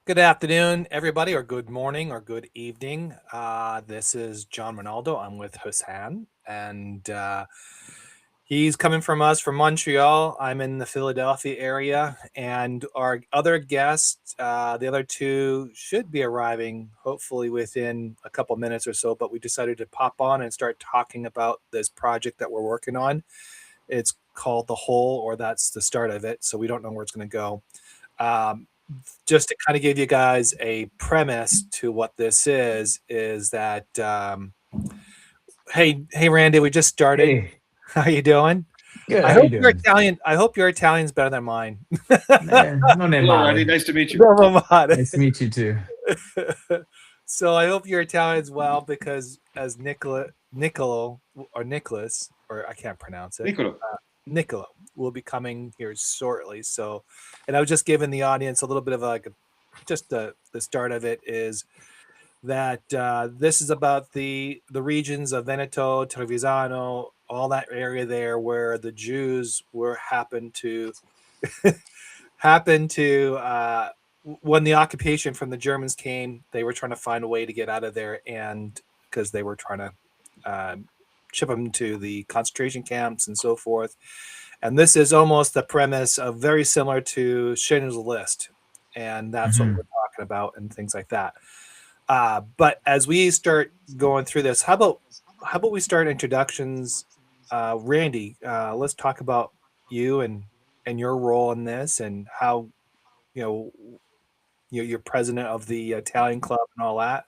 Good afternoon, everybody, or good morning, or good evening. This is John Ronaldo. I'm with Hassan, and he's coming from us from Montreal. I'm in the Philadelphia area, and our other guests, the other two, should be arriving hopefully within a couple minutes or so. But we decided to pop on and start talking about this project that we're working on. It's called The Hole, or that's the start of it. So we don't know where it's going to go. Um, just to kind of give you guys a premise to what this is that hey Randy, we just started. Hey, How you doing? good. I How you hope your doing? Italian. I hope your Italian's better than mine. Non è Hello, Randy. male. Nice to meet you. Bravo, mare. Nice to meet you too. So I hope your Italian's well because as Nicolo or Nicholas or I can't pronounce it. Niccolo. Nicolo will be coming here shortly. So, and I was just giving the audience a little bit of just the start of it is that this is about the regions of Veneto, Trevisano, all that area there where the Jews were happened to when the occupation from the Germans came, they were trying to find a way to get out of there, and because they were trying to ship them to the concentration camps and so forth. And this is almost the premise of very similar to Schindler's List, and that's what we're talking about and things like that. But as we start going through this, how about we start introductions? Randy, let's talk about you and your role in this and how you know you're president of the Italian club and all that.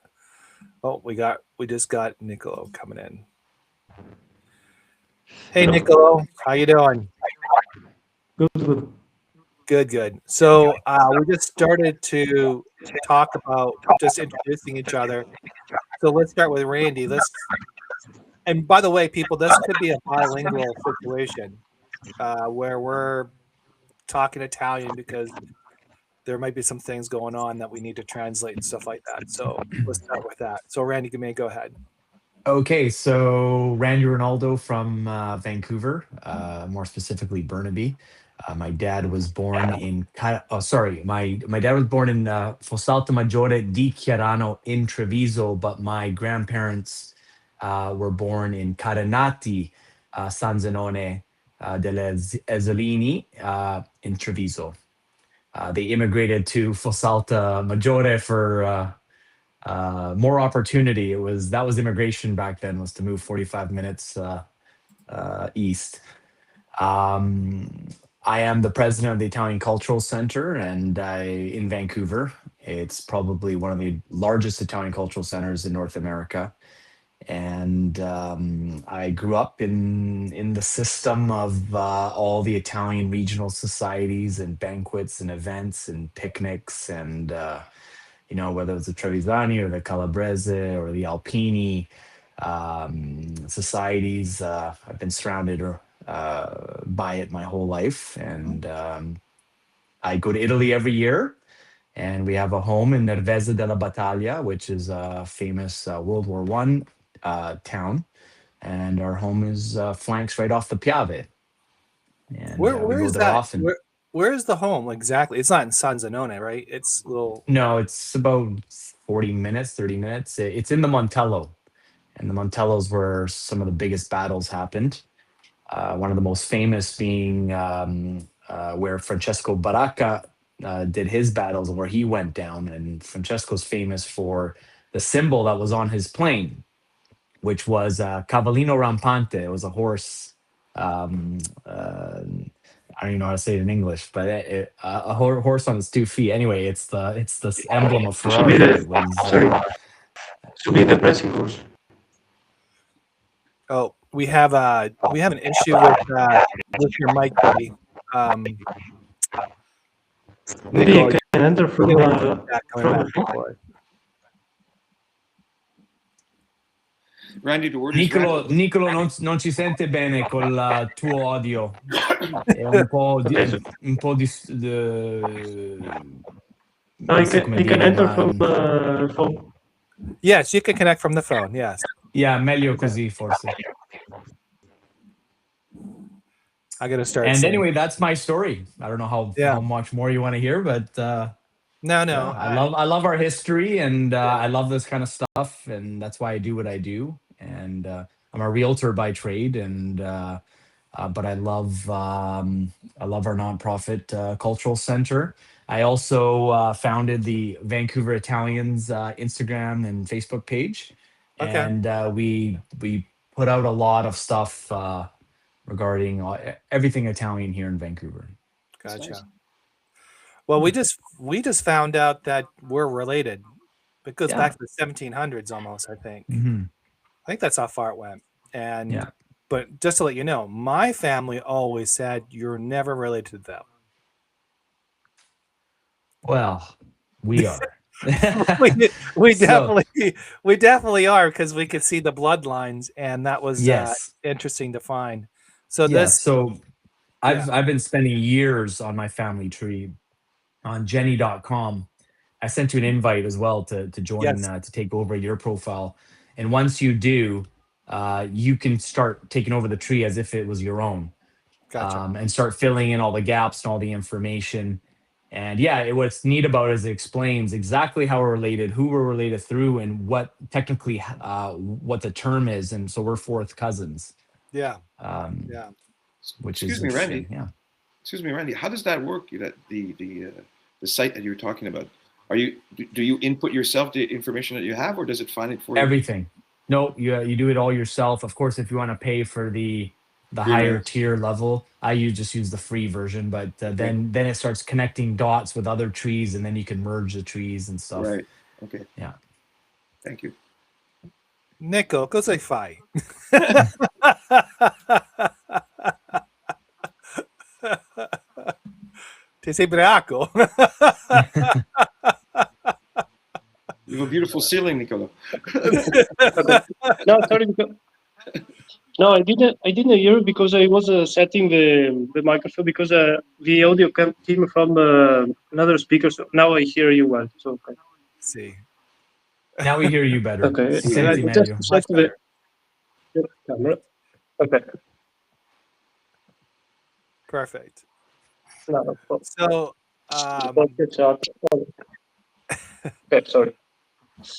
Oh, we just got Nicolo coming in. Hey, Nicolo, how you doing? Good. Good. So we just started to talk about just introducing each other. So let's start with Randy. And by the way, people, this could be a bilingual situation where we're talking Italian because there might be some things going on that we need to translate and stuff like that. So let's start with that. So Randy, you may go ahead. Okay, so Randy Ronaldo from Vancouver, more specifically Burnaby. My dad was born in my dad was born in Fossalta Maggiore di Chiarano in Treviso, but my grandparents were born in Carenati, San Zenone delle Ezzolini in Treviso. They immigrated to Fossalta Maggiore for more opportunity. That was immigration back then, was to move 45 minutes east. Um, I am the president of the Italian Cultural Center, and in Vancouver. It's probably one of the largest Italian cultural centers in North America. And I grew up in the system of all the Italian regional societies and banquets and events and picnics and whether it's the Trevisani or the Calabrese or the Alpini societies. I've been surrounded by it my whole life, and I go to Italy every year. And we have a home in Nervesa della Battaglia, which is a famous World War One town, and our home is flanks right off the Piave, and we Where go is there that? often. Where is the home exactly? It's not in San Zanone, right? It's a little. No, it's about 40 minutes, 30 minutes. It's in the Montello, and the Montello's where some of the biggest battles happened. One of the most famous being where Francesco Baracca did his battles and where he went down. And Francesco's famous for the symbol that was on his plane, which was Cavallino Rampante. It was a horse. I don't even know how to say it in English, but horse on its 2 feet. Anyway, it's the emblem of Ferrari. It was To be the pressing horse. Oh, we have an issue with your mic, buddy. Maybe Nicole, you can enter from coming back from. for it. Randy, the word is Randy. Nicolo non ci sente bene col tuo audio. È un po' No, non so come you can dire, enter ma from phone. Yes, you can connect from the phone. Yes. yeah, meglio così forse. I got to start. And saying, anyway, that's my story. I don't know how much more you want to hear, but No, Yeah, I love our history, and I love this kind of stuff, and that's why I do what I do. And I'm a realtor by trade, and but I love our nonprofit cultural center. I also founded the Vancouver Italians Instagram and Facebook page, Okay. and we put out a lot of stuff regarding everything Italian here in Vancouver. That's Gotcha. nice. Well, we just found out that we're related. It goes Yeah. back to the 1700s almost, I think. Mhm. I think that's how far it went. And Yeah. but just to let you know, my family always said you're never related to them. Well, we are. we So, definitely are because we could see the bloodlines, and that was yes. interesting to find. So Yeah. this, So yeah, I've been spending years on my family tree on Jenny.com. I sent you an invite as well to join yes, to take over your profile. And once you do, you can start taking over the tree as if it was your own, gotcha. and start filling in all the gaps and all the information. And yeah, what's neat about it is it explains exactly how we're related, who we're related through, and what technically what the term is. And so we're fourth cousins, Yeah, um, yeah. which is Excuse me, interesting. Randy. Yeah. Excuse me, Randy. How does that work? That the site that you were talking about. Do you input yourself the information that you have, or does it find it for you? Everything. No, you do it all yourself. Of course, if you want to pay for the higher Premium. tier level, just use the free version. But Okay. then it starts connecting dots with other trees, and then you can merge the trees and stuff. Right. Okay. Yeah. Thank you. Nico, cosa fai? Ti sei ubriaco? You have a beautiful ceiling, Nicola. No, sorry. No, I didn't hear because I was setting the microphone because the audio came from another speaker. So now I hear you well. So okay. See. Now we hear you better. Okay. Senti Just meglio. set Much better. the camera. Okay. Perfect. No, So okay, sorry.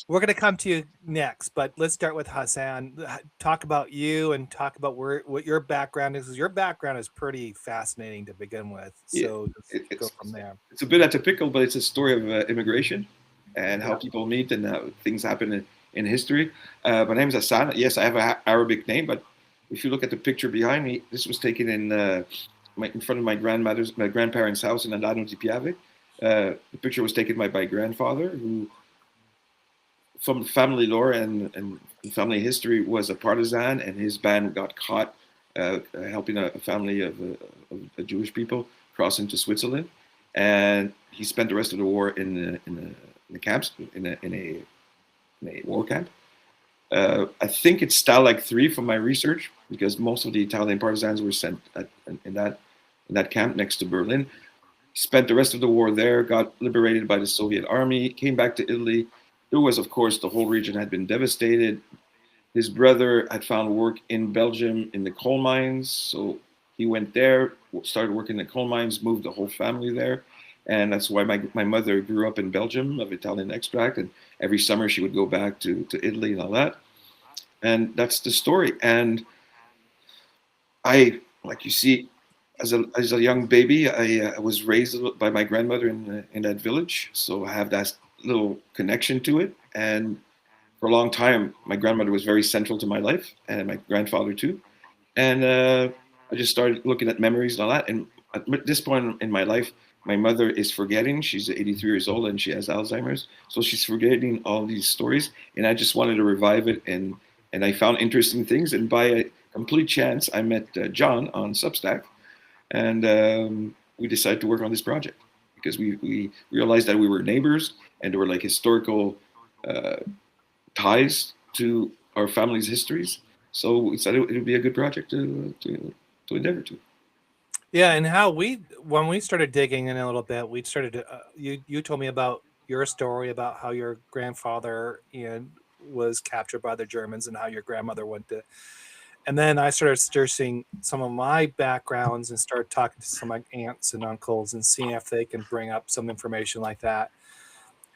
we're going to come to you next, but let's start with Hassan. Talk about you and talk about what your background is. 'Cause your background is pretty fascinating to begin with. Yeah, So just go from there. It's a bit atypical, but it's a story of immigration and how Yeah. people meet and how things happen in history. My name is Hassan. Yes, I have an Arabic name, but if you look at the picture behind me, this was taken in front of my grandparents' house in Alano di Piave. The picture was taken by my grandfather, who, from family lore and family history, was a partisan, and his band got caught helping a family of Jewish people cross into Switzerland, and he spent the rest of the war in the camps in a war camp. I think it's Stalag 3 from my research, because most of the Italian partisans were sent in that camp next to Berlin. He spent the rest of the war there, got liberated by the Soviet army, came back to Italy. There was, of course, the whole region had been devastated. His brother had found work in Belgium in the coal mines, so he went there, started working in the coal mines, moved the whole family there. And that's why my mother grew up in Belgium of Italian extract. And every summer she would go back to Italy and all that. And that's the story. And I, like you see, as a young baby, I was raised by my grandmother in that village. So I have that little connection to it. And for a long time, my grandmother was very central to my life, and my grandfather too. And I just started looking at memories and all that. And at this point in my life, my mother is forgetting. She's 83 years old and she has Alzheimer's, so she's forgetting all these stories. And I just wanted to revive it, and I found interesting things. And by a complete chance, I met John on Substack, and we decided to work on this project because we realized that we were neighbors, and there were like historical uh, ties to our family's histories. So we decided it would be a good project to endeavor to. Yeah, and when we started digging in a little bit, we started to, you told me about your story about how your grandfather was captured by the Germans and how your grandmother went to, And then I started searching some of my backgrounds and started talking to some of my aunts and uncles and seeing if they can bring up some information like that.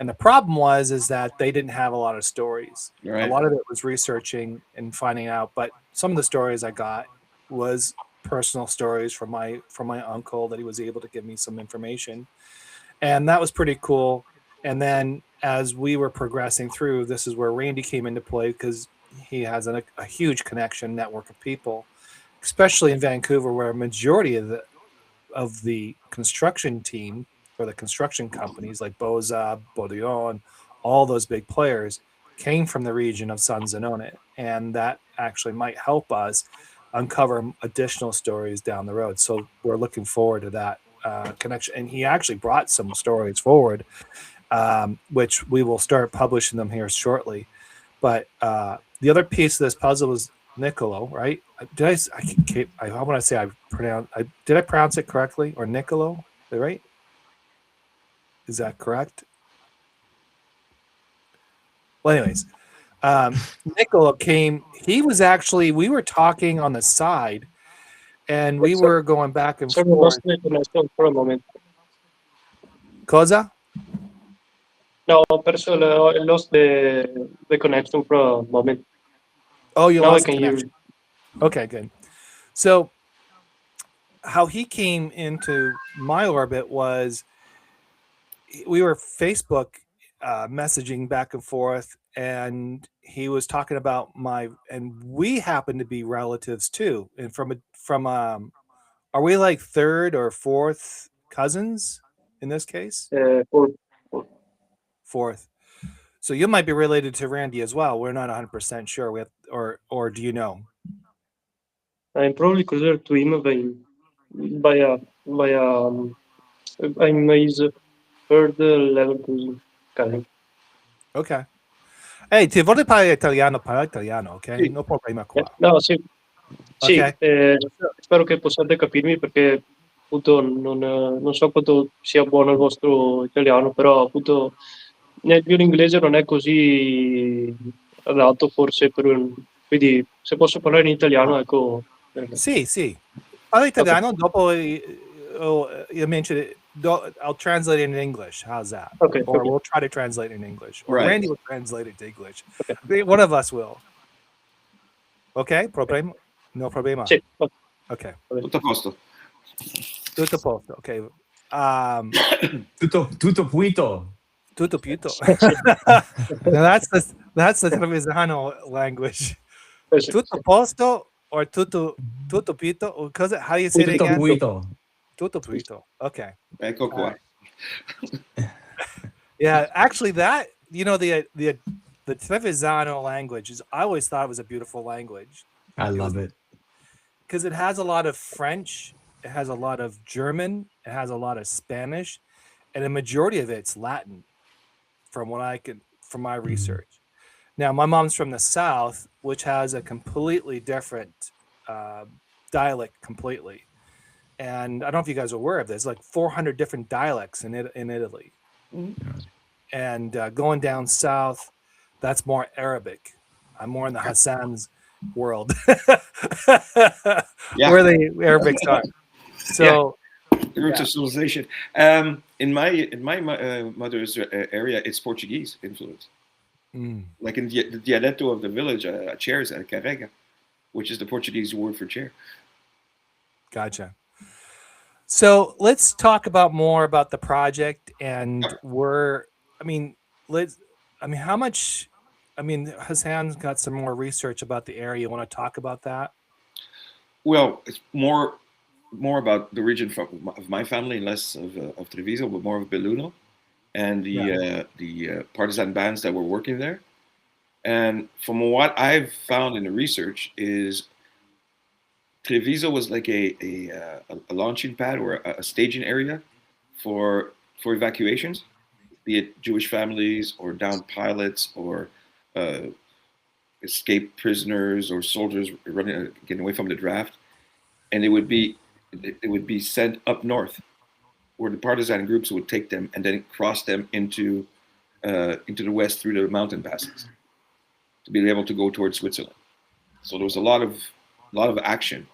And the problem is that they didn't have a lot of stories. Right. A lot of it was researching and finding out, but some of the stories I got was personal stories from my uncle that he was able to give me some information. And that was pretty cool. And then as we were progressing through, this is where Randy came into play because he has a huge connection network of people, especially in Vancouver, where a majority of the construction team or the construction companies like Boza, Bodillon, all those big players came from the region of San Zenone. And that actually might help us uncover additional stories down the road. So we're looking forward to that connection. And he actually brought some stories forward, which we will start publishing them here shortly. But the other piece of this puzzle was Niccolo, right? Did I want to say did I pronounce it correctly? Or Niccolo, right? Is that correct? Well, anyways, Niccolo came. He was actually, we were talking on the side, and we were going back and Sorry, forth. lost the connection for a moment. Cosa? No, perso I lost the connection for a moment. Oh, you Now I lost can hear connection. Okay, good. So how he came into my orbit was we were Facebook messaging back and forth, and he was talking about and we happen to be relatives too. And are we like third or fourth cousins in this case? Fourth. So you might be related to Randy as well. We're not 100% sure. Or do you know? I'm probably closer to him I'm his third level cousin, kind of. Ok. Ehi, ti vorrei parlare italiano, parla italiano, ok? Sì. No problema qua. No, sì. Sì, Ok. spero che possiate capirmi perché appunto non so quanto sia buono il vostro italiano, però appunto il mio inglese non è così adatto forse quindi se posso parlare in italiano, ecco. Sì, sì. Parla italiano, dopo you mentioned it. I'll translate it in English. How's that? Okay. Or we'll try to translate it in English. Or Right. Randy will translate it to English. Okay. One of us will. Okay? Problema? No problema. Sì. Okay. Tutto a posto. Tutto posto. Okay. Tutto puito. Tutto piuto. Now that's the Trevisano language. Tutto posto or tutto pito? Because how do you say it Tutto again? puito. Tutto pito. Okay. Ecco qua. Yeah, actually, that the Trevisano language I always thought it was a beautiful language. I love it because it has a lot of French, it has a lot of German, it has a lot of Spanish, and a majority of it's Latin. From my research. Now, my mom's from the South, which has a completely different dialect completely. And I don't know if you guys are aware of this, like 400 different dialects in Italy. Mm-hmm. And going down south, that's more Arabic. I'm more in the Hassan's world, where the Arabics are. So, the roots of civilization. In my mother's area, it's Portuguese influence. Like in the dialetto of the village, chair is a carrega, which is the Portuguese word for chair. Gotcha. So let's talk more about the project and how much. Hassan's got some more research about the area. You want to talk about that? Well, it's more about the region of my family, less of Treviso, but more of Belluno and the partisan bands that were working there. And from what I've found in the research is Treviso was like a launching pad or a staging area for evacuations, be it Jewish families or downed pilots or escaped prisoners or soldiers getting away from the draft. And it would be sent up north, where the partisan groups would take them and then cross them into the west through the mountain passes to be able to go towards Switzerland. So there was a lot of a lot of action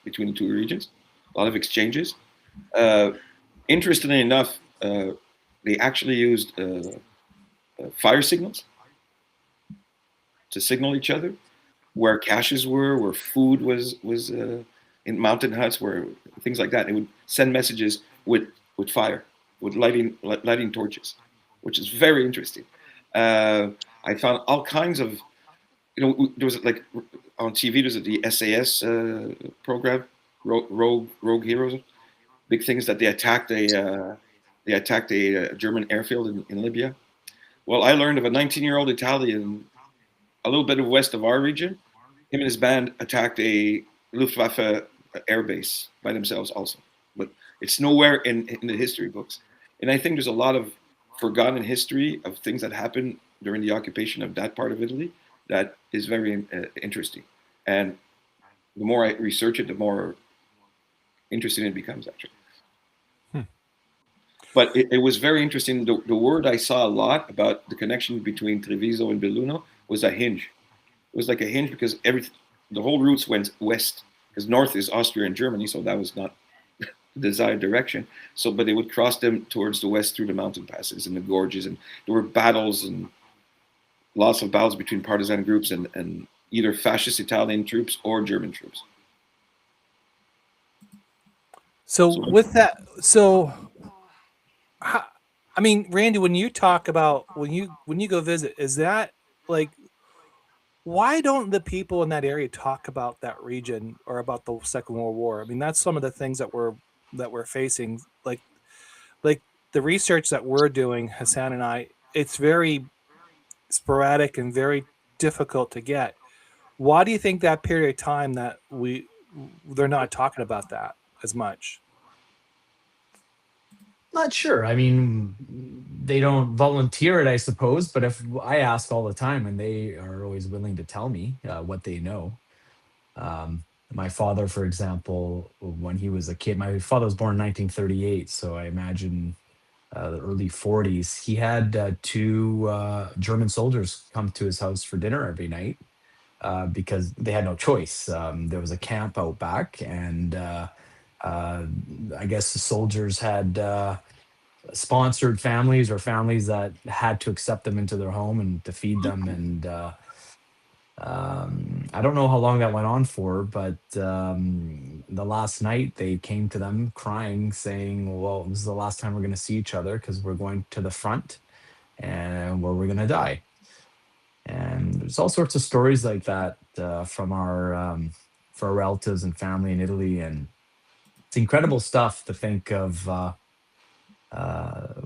between the two regions, a lot of exchanges. Interestingly enough, they actually used fire signals to signal each other where caches were, where food was in mountain huts, where things like that. It would send messages with fire, with lighting torches, which is very interesting. I found all kinds of, there was like on TV, there's the SAS program, Rogue Heroes, big things that they attacked a German airfield in Libya. Well, I learned of a 19-year-old Italian, a little bit west of our region. Him and his band attacked a Luftwaffe airbase by themselves also, but it's nowhere in the history books. And I think there's a lot of forgotten history of things that happened during the occupation of that part of Italy that is very interesting. And the more I research it, the more interesting it becomes, actually. But it was very interesting. The word I saw a lot about the connection between Treviso and Belluno was a hinge. It was like a hinge because the whole routes went west, because north is Austria and Germany, so that was not the desired direction. So, but they would cross them towards the west through the mountain passes and the gorges, and there were battles and lots of battles between partisan groups and either fascist Italian troops or German troops. So with that, I mean, Randy, when you talk about when you go visit, is that like, why don't the people in that area talk about that region or about the Second World War? I mean, that's some of the things that we're facing. Like the research that we're doing, Hassan and I, it's very sporadic and very difficult to get. Why do you think that period of time that they're not talking about that as much? Not sure. I mean, they don't volunteer it, I suppose. But if I ask all the time, and they are always willing to tell me what they know. My father, for example, when he was a kid, my father was born in 1938, so I imagine the early 40s. He had two German soldiers come to his house for dinner every night because they had no choice. There was a camp out back, and I guess the soldiers had sponsored families or families that had to accept them into their home and to feed them. And I don't know how long that went on for, but the last night they came to them crying, saying, well, this is the last time we're going to see each other because we're going to the front and where we're going to die. And there's all sorts of stories like that from our relatives and family in Italy. And it's incredible stuff to think of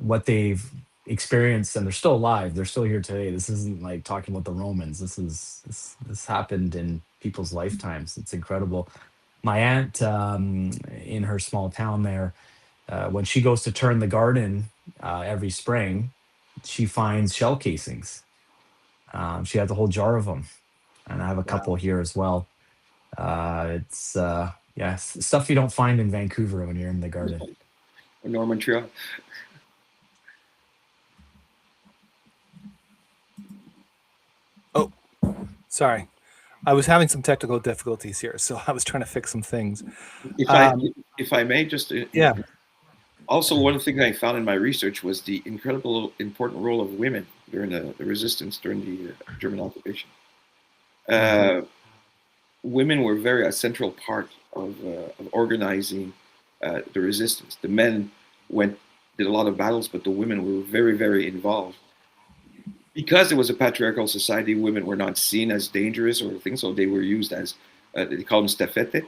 what they've experienced, and they're still alive. They're still here today. This isn't like talking about the Romans. This happened in people's lifetimes. It's incredible. My aunt, in her small town there, when she goes to turn the garden every spring, she finds shell casings. She has a whole jar of them, and I have a couple here as well. It's stuff you don't find in Vancouver when you're in the garden. Or Montreal. Oh, sorry. I was having some technical difficulties here, so I was trying to fix some things. If I may, just yeah. Also, one thing I found in my research was the incredible important role of women during the resistance during the German occupation. Women were a central part of organizing the resistance. The men did a lot of battles, but the women were very, very involved. Because it was a patriarchal society, women were not seen as dangerous or things, so they were used as, they call them staffette.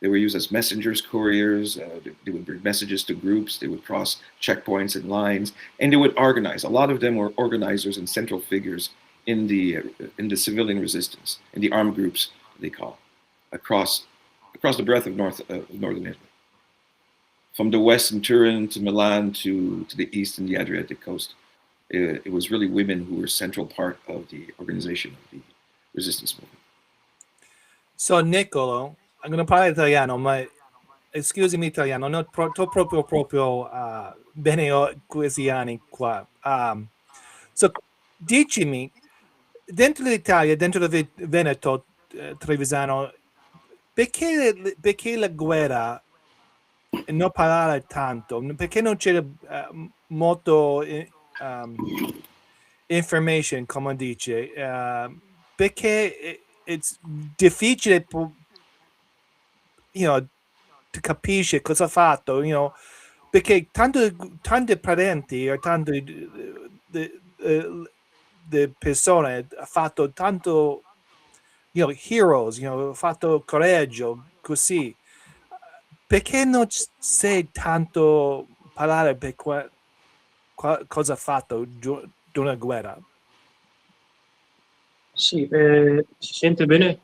They were used as messengers, couriers. They would bring messages to groups. They would cross checkpoints and lines, and they would organize. A lot of them were organizers and central figures in the civilian resistance, in the armed groups, they call, across the breadth of northern Italy. From the west in Turin to Milan to the east in the Adriatic coast. It was really women who were a central part of the organization of the resistance movement. So, Niccolo, I'm going to parlare italiano, ma scusami italiano, non proprio bene questi anni qua. So, dicimi, dentro l'Italia, dentro il Veneto, Trevisano, perché la guerra non parlare tanto? Perché non c'era molto information, come dice? Perché it's difficile, capisce cosa ha fatto, perché tante parenti o tante le persone ha fatto tanto, heroes, ha fatto coraggio, così. Perché non sai tanto parlare per cosa ha fatto durante la guerra? Sì, si sente bene?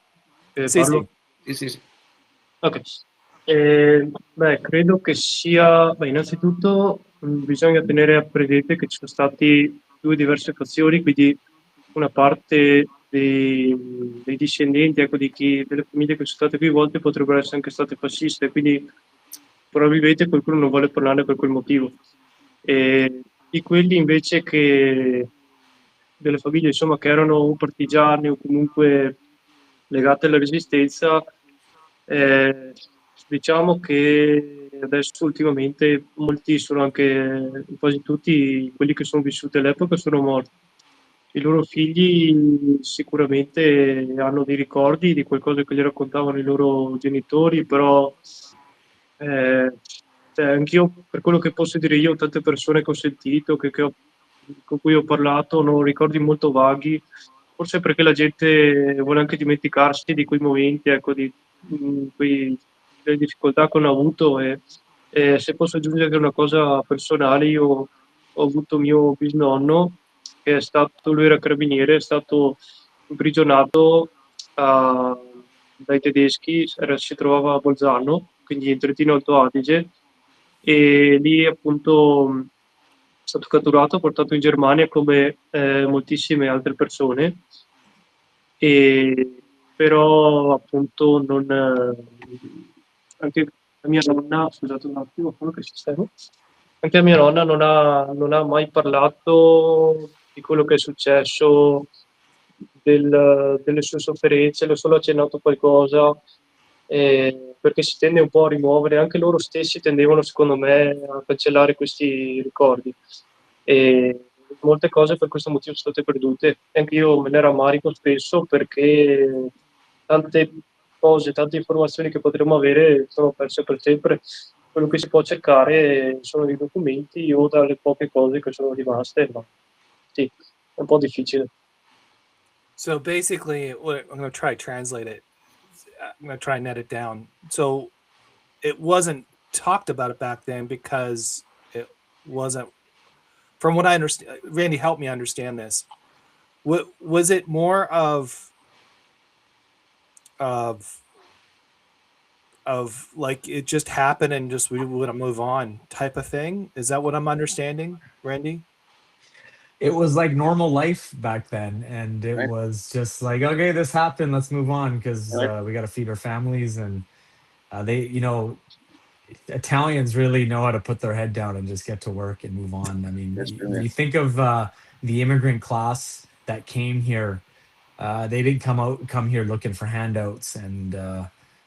Sì, Parlo? sì. Sì. Ok. Credo che sia, innanzitutto bisogna tenere presente che ci sono stati due diverse fazioni, quindi una parte dei discendenti, ecco, delle famiglie che sono state coinvolte potrebbero essere anche state fasciste, quindi probabilmente qualcuno non vuole parlarne per quel motivo. E di quelli invece delle famiglie insomma che erano o partigiani o comunque legate alla resistenza, diciamo che adesso ultimamente molti sono anche, quasi tutti quelli che sono vissuti all'epoca sono morti. I loro figli sicuramente hanno dei ricordi di qualcosa che gli raccontavano i loro genitori, però anch'io, per quello che posso dire io, tante persone che ho sentito, con cui ho parlato, hanno ricordi molto vaghi, forse perché la gente vuole anche dimenticarsi di quei momenti, ecco, delle difficoltà che hanno avuto. E se posso aggiungere una cosa personale, io ho avuto mio bisnonno, che lui era carabiniere, è stato imprigionato dai tedeschi, si trovava a Bolzano, quindi in Trentino Alto Adige, e lì appunto è stato catturato, portato in Germania come moltissime altre persone, e però appunto non, anche la mia nonna, scusate un attimo, quello che sistemo, anche la mia nonna non ha mai parlato di quello che è successo, delle sue sofferenze, le ho solo accennato qualcosa, perché si tende un po' a rimuovere, anche loro stessi tendevano, secondo me, a cancellare questi ricordi. E molte cose per questo motivo sono state perdute. E anche io me ne rammarico spesso perché tante cose, tante informazioni che potremmo avere sono perse per sempre. Quello che si può cercare sono i documenti o dalle poche cose che sono rimaste, ma sì, è un po' difficile. So basically, I'm going to try to translate it. I'm going to try and net it down. So it wasn't talked about it back then because it wasn't, from what I understand. Randy, help me understand this. Was it more of like it just happened and just we would move on type of thing? Is that what I'm understanding, Randy? It was like normal life back then, and it Right. was just like, okay, this happened, let's move on because Right. we got to feed our families. And they, Italians really know how to put their head down and just get to work and move on. I mean, That's true. you think of the immigrant class that came here. They didn't come here looking for handouts and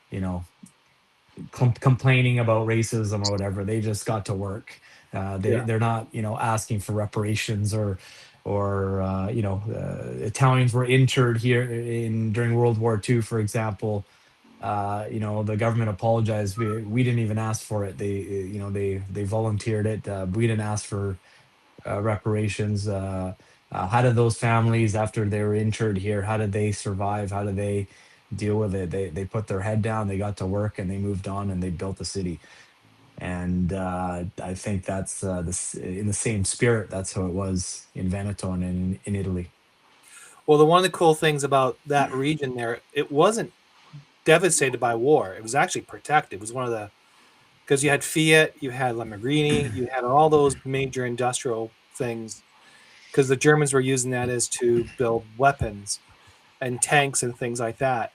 you know complaining about racism or whatever. They just got to work. They're not asking for reparations or Italians were interned here in during World War II, for example. The government apologized. We didn't even ask for it. They volunteered it. We didn't ask for reparations. How did those families, after they were interned here, how did they survive? How did they deal with it? They put their head down, they got to work, and they moved on, and they built the city. And I think that's in the same spirit. That's how it was in Veneto and in Italy. Well, one of the cool things about that region there, it wasn't devastated by war. It was actually protected. It was one of the, because you had Fiat, you had Lamborghini, you had all those major industrial things, because the Germans were using that as to build weapons and tanks and things like that.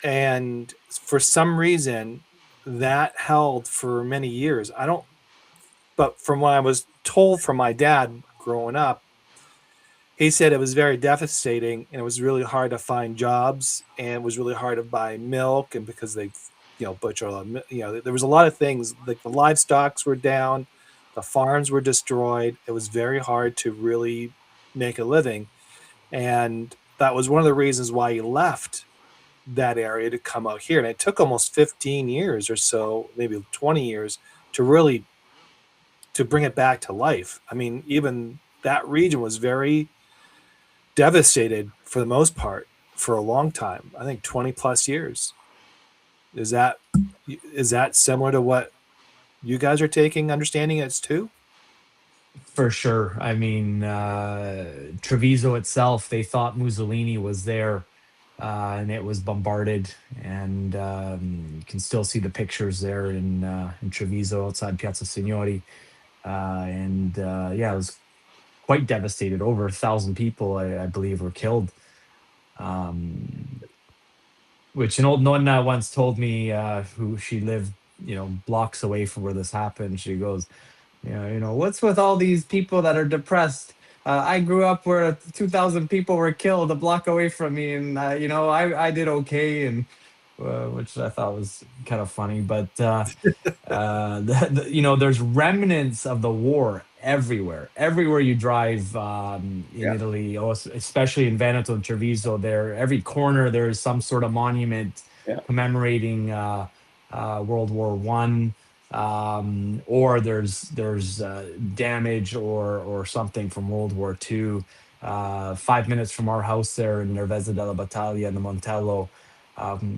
And for some reason, that held for many years. But from what I was told from my dad growing up, he said it was very devastating, and it was really hard to find jobs, and it was really hard to buy milk, and because they, butcher a lot of, there was a lot of things, like the livestocks were down, the farms were destroyed. It was very hard to really make a living, and that was one of the reasons why he left that area to come out here. And it took almost 15 years or so, maybe 20 years, to really to bring it back to life. I mean, even that region was very devastated for the most part for a long time. I think 20 plus years. Is that similar to what you guys are understanding it too? For sure. I mean, Treviso itself, they thought Mussolini was there, and it was bombarded. And you can still see the pictures there in Treviso outside Piazza Signori. Yeah, it was quite devastated. Over 1,000 people, I believe, were killed. Which an old nonna once told me, who she lived, blocks away from where this happened. She goes, what's with all these people that are depressed? I grew up where 2,000 people were killed a block away from me, and I did okay, and which I thought was kind of funny. But there's remnants of the war everywhere. Everywhere you drive in Italy, especially in Veneto and Treviso, every corner there is some sort of monument commemorating World War One. Or there's damage or something from World War II. 5 minutes from our house there in Nervesa della Battaglia in the Montello,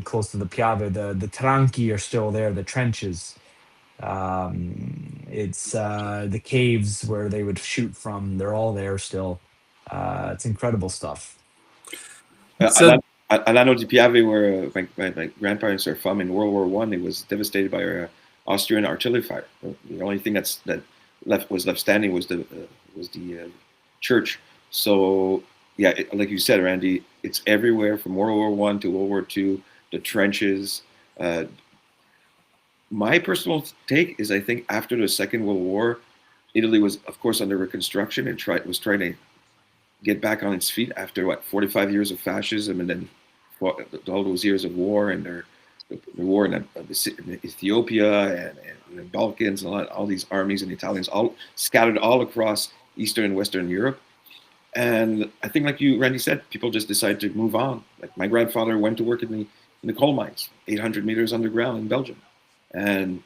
close to the Piave, the tranchi are still there, the trenches. It's the caves where they would shoot from, they're all there still. It's incredible stuff. Alano di Piave, where my grandparents are from, in World War One, it was devastated by Austrian artillery fire. The only thing that was left standing was the church. So yeah, like you said, Randy, it's everywhere from World War One to World War II. The trenches. My personal take is, I think after the Second World War, Italy was, of course, under reconstruction and was trying to get back on its feet after 45 years of fascism, and then all those years of war, and the war in Ethiopia and the Balkans, and all these armies and Italians all scattered all across Eastern and Western Europe. And I think, like you, Randy, said, people just decided to move on. Like my grandfather went to work in the coal mines, 800 meters underground in Belgium. And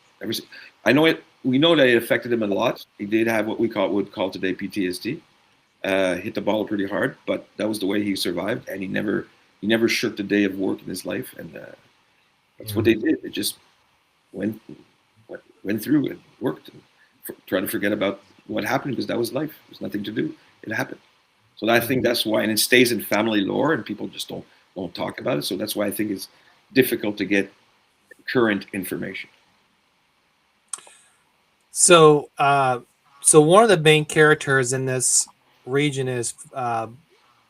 we know that it affected him a lot. He did have what we would call today PTSD. Hit the ball pretty hard, but that was the way he survived, and he never shirked a day of work in his life. And that's what they did. They just went through and worked and tried to forget about what happened, because that was life. There's nothing to do. It happened. So I think that's why, and it stays in family lore, and people just don't talk about it. So that's why I think it's difficult to get current information. So one of the main characters in this region is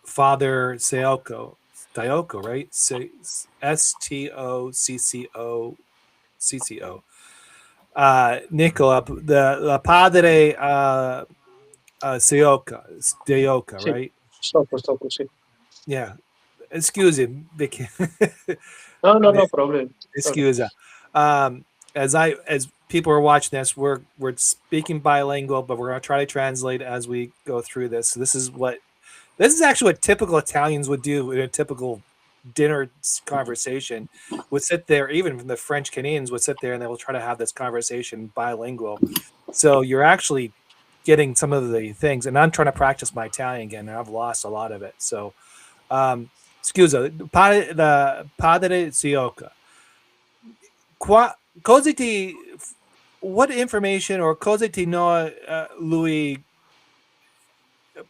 Father Stocco, right? Stocco. Nicola, the Padre Stocco, right? Stocco, sì. Yeah. Excuse me, Vicky. No problem. Excuse. As people are watching this, we're speaking bilingual, but we're going to try to translate as we go through this. So this is actually what typical Italians would do in a typical dinner conversation. Would sit there, even from the French Canadians would sit there, and they will try to have this conversation bilingual. So you're actually getting some of the things, and I'm trying to practice my Italian again, and I've lost a lot of it. So, scusa, the Padre Stocco. What information or cosa ti know lui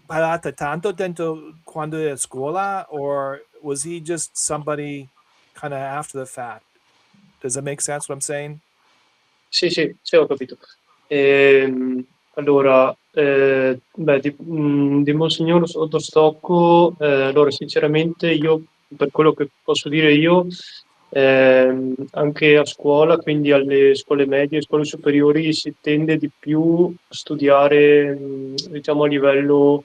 parlata tanto dentro quando era a scuola, or was he just somebody kind of after the fact? Does that make sense what I'm saying? Sì, ho capito. Allora, di Monsignor Stocco, allora sinceramente io, per quello che posso dire io, anche a scuola, quindi alle scuole medie e scuole superiori, si tende di più a studiare, diciamo, a livello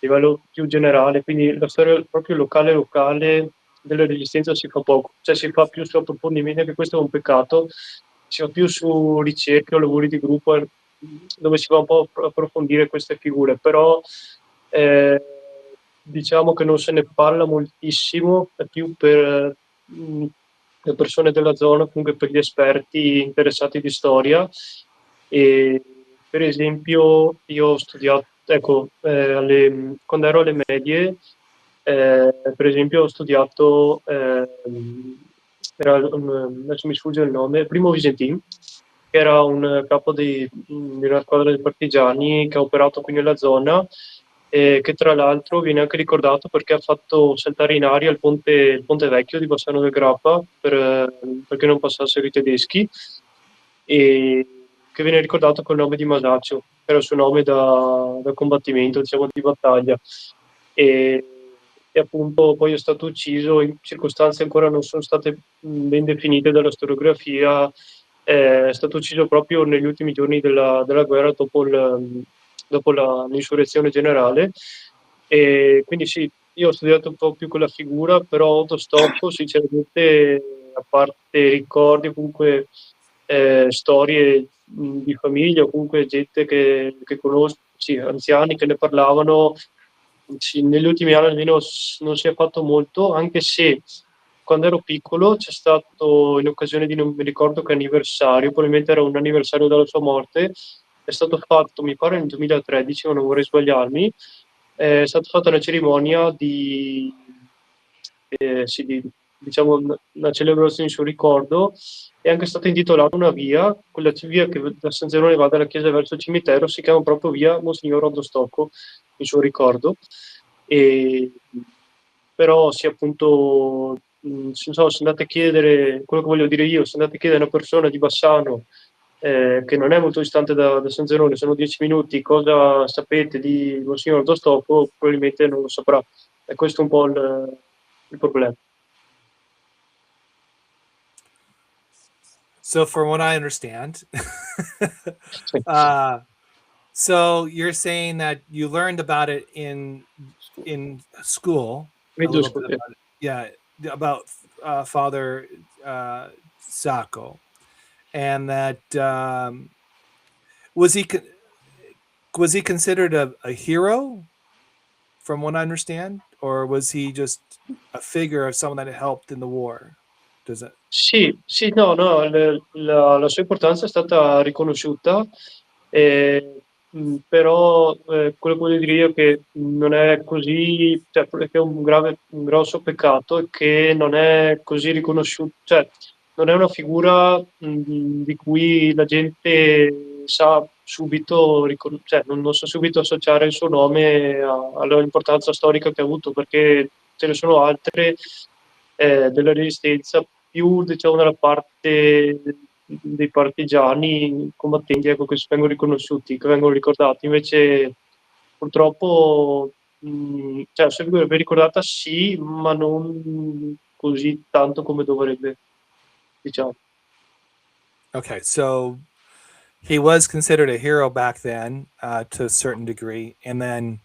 livello più generale, quindi la storia proprio locale della Resistenza si fa poco, cioè si fa più su approfondimenti, anche questo è un peccato, si va più su ricerche o lavori di gruppo dove si va un po' a approfondire queste figure, però diciamo che non se ne parla moltissimo, è più per le persone della zona, comunque per gli esperti interessati di storia. E per esempio io ho studiato, ecco, quando ero alle medie, per esempio ho studiato, adesso mi sfugge il nome, Primo Visentin, che era un capo di una squadra dei partigiani che ha operato qui nella zona, e che tra l'altro viene anche ricordato perché ha fatto saltare in aria il ponte vecchio di Bassano del Grappa perché non passassero i tedeschi, e che viene ricordato col nome di Masaccio, che era il suo nome da combattimento, diciamo, di battaglia. E, e appunto poi è stato ucciso in circostanze ancora non sono state ben definite dalla storiografia, è stato ucciso proprio negli ultimi giorni della guerra dopo l'insurrezione generale. E quindi sì, io ho studiato un po' più quella figura, però Autostop sinceramente, a parte ricordi, comunque storie di famiglia, o comunque gente che conosco, sì, anziani che ne parlavano, sì, negli ultimi anni almeno non si è fatto molto, anche se quando ero piccolo c'è stato, in occasione di non mi ricordo che anniversario, probabilmente era un anniversario della sua morte, è stato fatto, mi pare nel 2013, ma non vorrei sbagliarmi, è stata fatta una cerimonia sì, diciamo una celebrazione in suo ricordo. È anche stata intitolata una via, quella via che da San Zerone va dalla chiesa verso il cimitero, si chiama proprio via Monsignor Rodostocco in suo ricordo. E, però sì, appunto, se, so, se andate a chiedere, quello che voglio dire io, se andate a chiedere a una persona di Bassano, che non è molto distante da San Zerone, sono 10 minuti, cosa sapete di Monsignor Rodostocco, probabilmente non lo saprà. E questo è un po' il problema. So, from what I understand, Sì. so you're saying that you learned about it in school a Medio little bit scopo. about it. Yeah, about Father Sacco, and that was he was he considered a hero, from what I understand, or was he just a figure of someone that helped in the war? Does it? Sì, sì, no, no, la sua importanza è stata riconosciuta, però quello che voglio dire io è che non è così, cioè che è un grosso peccato è che non è così riconosciuto, cioè non è una figura di cui la gente sa subito, cioè non sa subito associare il suo nome all'importanza storica che ha avuto, perché ce ne sono altre della Resistenza più, diciamo, dalla parte dei partigiani combattenti, ecco, che vengono riconosciuti, che vengono ricordati. Invece purtroppo cioè, se ben ricordata sì, ma non così tanto come dovrebbe, diciamo. Okay, so he was considered a hero back then, to a certain degree, and then,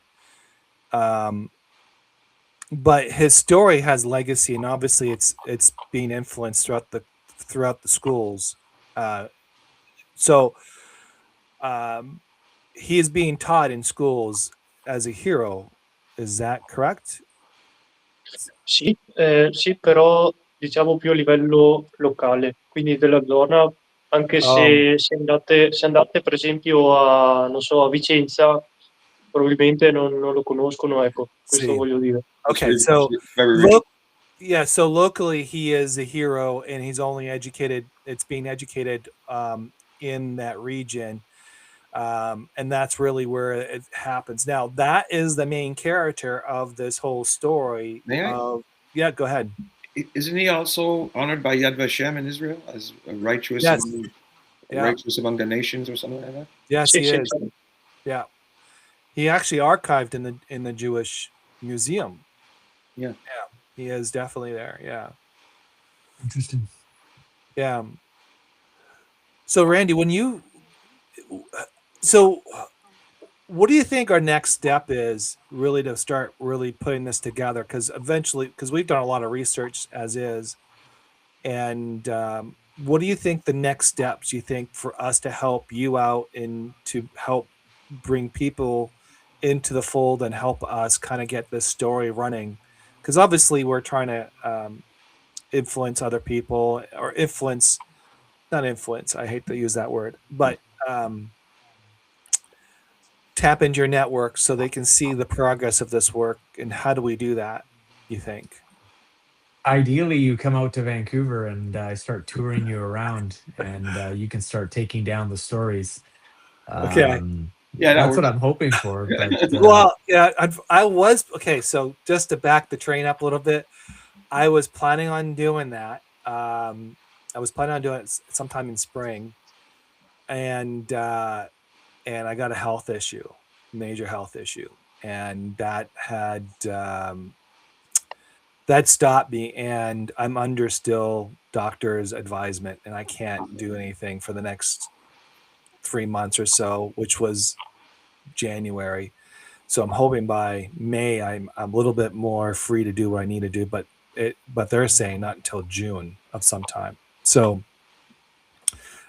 but his story has legacy, and obviously it's being influenced throughout the schools. So he is being taught in schools as a hero. Is that correct? Sì, sì, però diciamo più a livello locale, quindi della zona, anche se andate per esempio a, non so, a Vicenza, probabilmente non lo conoscono, ecco, questo See. voglio dire. Okay, It's so very rich. yeah, so locally he is a hero, and he's only educated. It's being educated in that region, and that's really where it happens. Now, that is the main character of this whole story. May I? Yeah, go ahead. Isn't he also honored by Yad Vashem in Israel as a righteous, Yes. Yeah. righteous among the nations or something like that? Yes, Sì, he sì, is. Yeah, he actually archived in the Jewish Museum. Yeah. He is definitely there. Yeah, Interesting. yeah. So, Randy, so what do you think our next step is really to start really putting this together? Because eventually, because we've done a lot of research as is, and what do you think the next steps you think for us to help you out and to help bring people into the fold and help us kind of get this story running? Because obviously we're trying to influence other people or influence, not influence. I hate to use that word, but tap into your network so they can see the progress of this work. And how do we do that, you think? Ideally, you come out to Vancouver and I start touring you around, and you can start taking down the stories. Okay. Yeah, that That's what works. I'm hoping for. But Well, yeah, I was okay. So just to back the train up a little bit, I was planning on doing that. I was planning on doing it sometime in spring, and I got a health issue, major health issue, and that had that stopped me, and I'm under still doctor's advisement, and I can't do anything for the next 3 months or so, which was January. So I'm hoping by May I'm a little bit more free to do what I need to do, but they're saying not until June of some time. So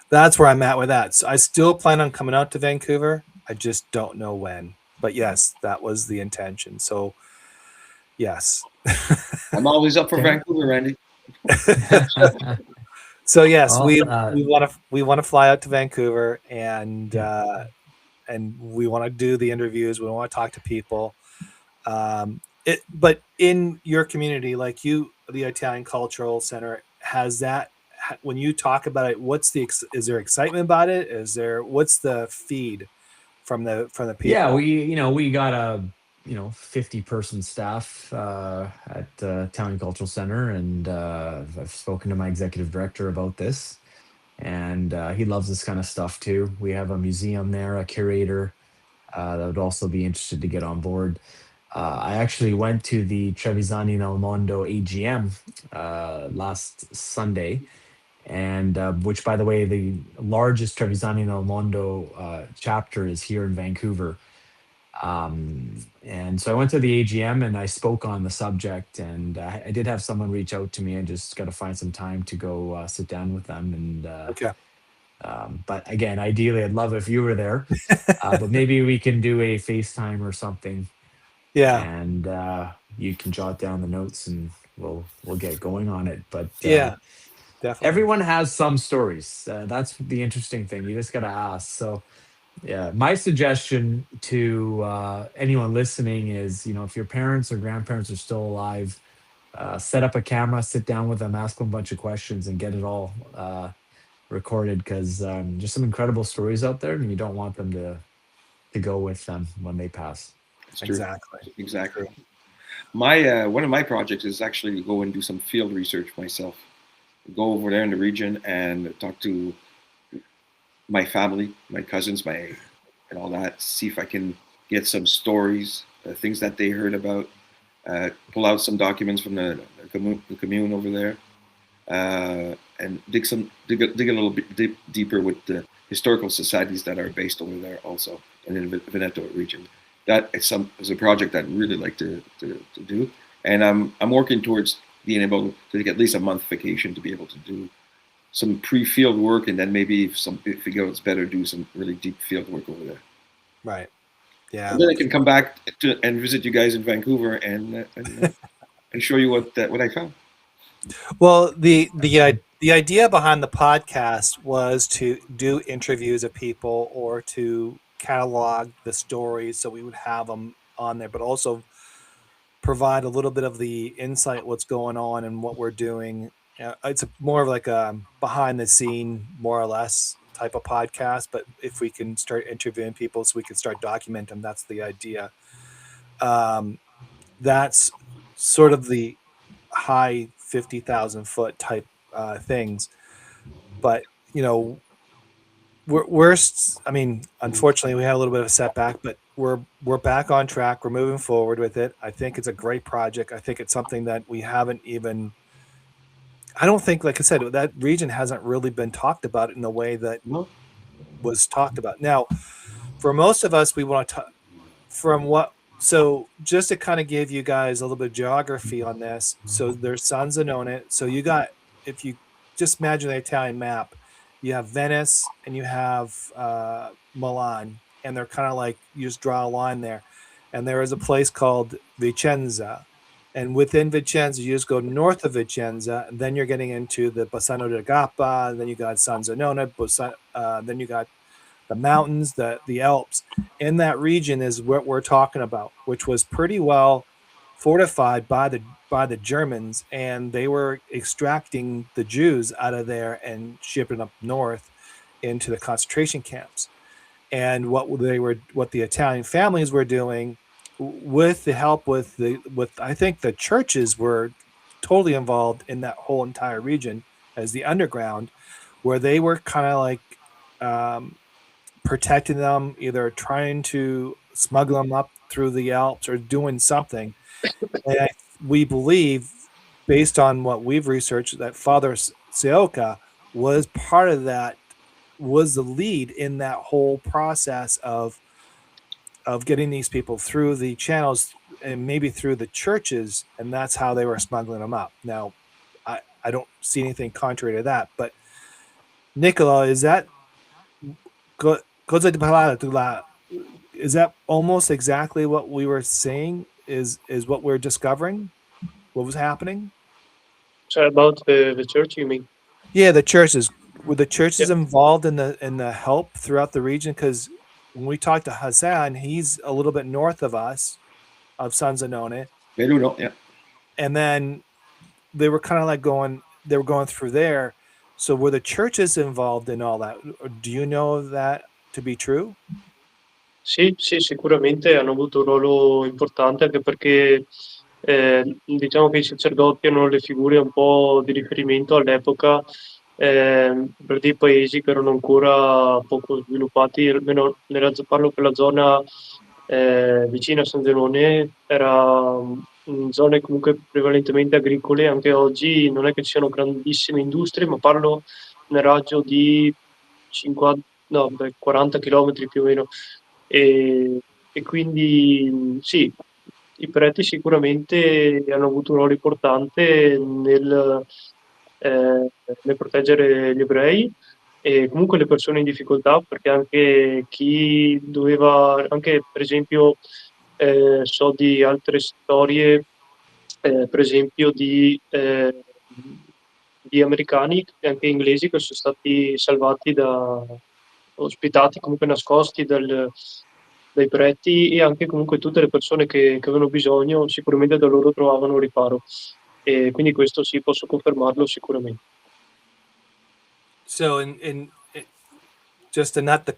that's where I'm at with that. So I still plan on coming out to Vancouver. I just don't know when. But yes, that was the intention. So yes. I'm always up for Okay. Vancouver, Randy. So yes, Well, we want to fly out to Vancouver and we want to do the interviews. We want to talk to people. But in your community, like you, the Italian Cultural Center has that. When you talk about it, is there excitement about it? What's the feed from the people? yeah, we got a 50-person staff at Town Cultural Center, and I've spoken to my executive director about this, and he loves this kind of stuff too. We have a museum there, a curator that would also be interested to get on board. I actually went to the Trevisani nel Mondo AGM last Sunday, and which, by the way, the largest Trevisani nel Mondo chapter is here in Vancouver. And so I went to the AGM and I spoke on the subject, and I did have someone reach out to me. I just got to find some time to go sit down with them. And Okay. but again, ideally, I'd love if you were there. But maybe we can do a FaceTime or something, Yeah. and you can jot down the notes, and we'll get going on it. But Yeah. Definitely. everyone has some stories. That's the interesting thing. You just got to ask. So. Yeah, my suggestion to anyone listening is, if your parents or grandparents are still alive, set up a camera, sit down with them, ask them a bunch of questions, and get it all recorded, because there's some incredible stories out there, and you don't want them to go with them when they pass. It's true. Exactly. My one of my projects is actually to go and do some field research myself. Go over there in the region and talk to my family, my cousins, and all that. See if I can get some stories, things that they heard about. Pull out some documents from the commune over there, and dig a little bit deeper with the historical societies that are based over there, also in the Veneto region. That is a project that I'd really like to do, and I'm working towards being able to take at least a month vacation to be able to do some pre-field work, and then maybe if it goes better, do some really deep field work over there. Right. Yeah. And then I can come back and visit you guys in Vancouver and show you what I found. Well, the idea behind the podcast was to do interviews of people or to catalog the stories so we would have them on there, but also provide a little bit of the insight what's going on and what we're doing. It's more of like a behind the scene, more or less type of podcast. But if we can start interviewing people so we can start documenting them, that's the idea. That's sort of the high 50,000 foot type things. But, unfortunately we had a little bit of a setback, but we're back on track. We're moving forward with it. I think it's a great project. I think it's something that we haven't even, I don't think, like I said, that region hasn't really been talked about in the way that was talked about. Now, for most of us, we want to from what. So just to kind of give you guys a little bit of geography on this. So there's San Zenone. So you got, if you just imagine the Italian map, you have Venice and you have Milan, and they're kind of like, you just draw a line there. And there is a place called Vicenza. And within Vicenza, you just go north of Vicenza, and then you're getting into the Bassano del Grappa, and then you got San Zenone, then you got the mountains, the Alps. In that region is what we're talking about, which was pretty well fortified by the Germans, and they were extracting the Jews out of there and shipping up north into the concentration camps. And what the Italian families were doing, with the help with I think the churches were totally involved in that whole entire region as the underground, where they were kind of like protecting them, either trying to smuggle them up through the Alps or doing something. And we believe, based on what we've researched, that Father Sioka was part of that, was the lead in that whole process of getting these people through the channels and maybe through the churches, and that's how they were smuggling them up. Now, I don't see anything contrary to that, but Nicola, is that is that almost exactly what we were saying? Is what we're discovering? What was happening? So about the church, you mean? Yeah, the churches. Were the churches involved in the help throughout the region? Because when we talked to Hassan, he's a little bit north of us, of San Zenone. Veruno, yeah. And then they were kind of like going through there. So were the churches involved in all that? Do you know that to be true? Sì, sicuramente hanno avuto un ruolo importante, anche perché diciamo che i sacerdoti erano le figure un po' di riferimento all'epoca per dei paesi che erano ancora poco sviluppati, almeno parlo per la zona vicina a San Zenone, era zone comunque prevalentemente agricole. Anche oggi non è che ci siano grandissime industrie, ma parlo nel raggio di 40 chilometri più o meno. E quindi sì, i preti sicuramente hanno avuto un ruolo importante nel proteggere gli ebrei e comunque le persone in difficoltà, perché anche chi doveva, anche per esempio so di altre storie, per esempio di americani e anche inglesi che sono stati salvati ospitati, comunque nascosti dai preti, e anche comunque tutte le persone che avevano bisogno sicuramente da loro trovavano riparo, e quindi questo sì, posso confermarlo sicuramente. So in just to nut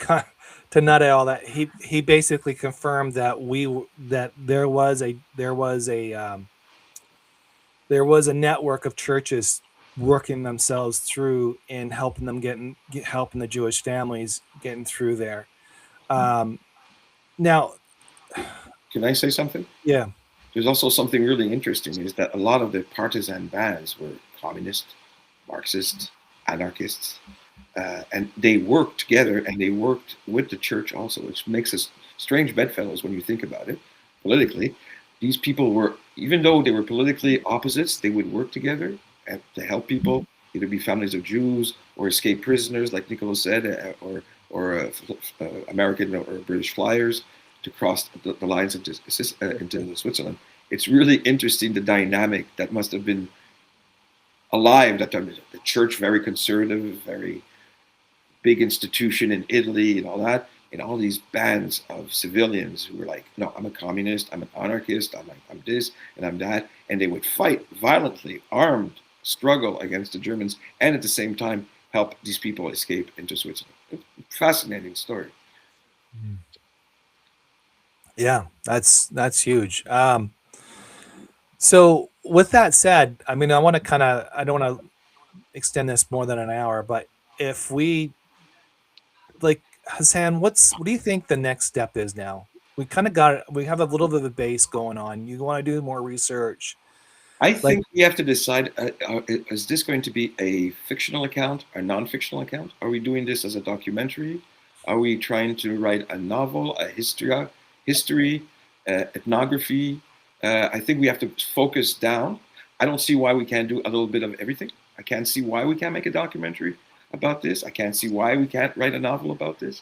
all that, he basically confirmed that there was a network of churches working themselves through and helping the Jewish families getting through there. Now, can I say something? Yeah. There's also something really interesting, is that a lot of the partisan bands were communist, Marxist, anarchists, and they worked together, and they worked with the church also, which makes us strange bedfellows when you think about it politically. These people were, even though they were politically opposites, they would work together to help people, either be families of Jews or escaped prisoners, like Nicola said, or American or British flyers, to cross the lines into Switzerland. It's really interesting, the dynamic that must have been alive that time. The church, very conservative, very big institution in Italy and all that, and all these bands of civilians who were like, no, I'm a communist, I'm an anarchist, I'm this and I'm that, and they would fight violently, armed struggle against the Germans, and at the same time help these people escape into Switzerland. Fascinating story. Yeah, that's huge. So with that said, I mean, I don't want to extend this more than an hour, but if we, like, Hassan, what do you think the next step is now? We have a little bit of a base going on. You want to do more research. I think we have to decide, is this going to be a fictional account or non-fictional account? Are we doing this as a documentary? Are we trying to write a novel, a history, ethnography? I think we have to focus down. I don't see why we can't do a little bit of everything. I can't see why we can't make a documentary about this. I can't see why we can't write a novel about this.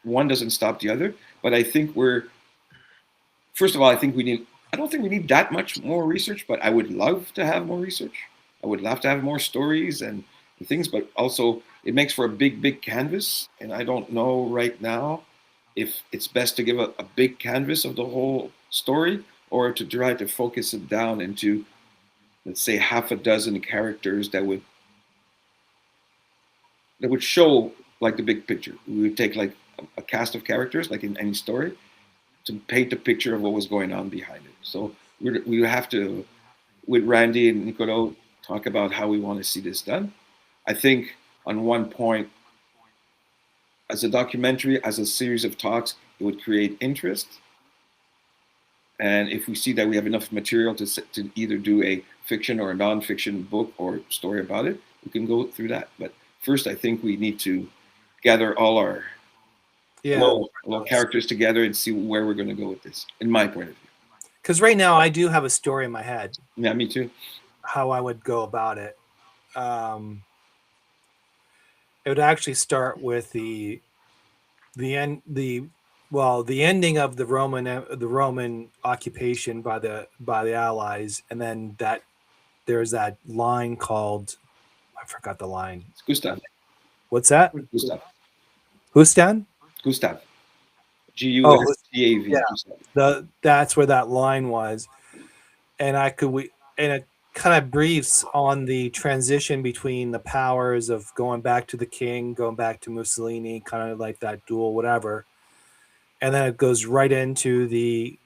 One doesn't stop the other. But I think first of all, I don't think we need that much more research, but I would love to have more research. I would love to have more stories and things, but also it makes for a big canvas. And I don't know right now if it's best to give a big canvas of the whole story or to try to focus it down into, let's say, half a dozen characters that would show like the big picture. We would take like a cast of characters, like in any story, to paint a picture of what was going on behind it. So we have to, with Randy and Nicolo, talk about how we want to see this done. I think on one point, as a documentary, as a series of talks, it would create interest. And if we see that we have enough material to either do a fiction or a non-fiction book or story about it, we can go through that. But first, I think we need to gather all our little characters together and see where we're going to go with this, in my point of view. Because right now I do have a story in my head. Yeah, me too. How I would go about it. It would actually start with the ending of the Roman occupation by the Allies, and then there's that line called, I forgot the line. It's Gustav. What's that? Gustav. Gustav? Gustav. Gustav. Yeah. That's where that line was, and it kind of briefs on the transition between the powers of going back to the king, going back to Mussolini, kind of like that duel, whatever, and then it goes right into the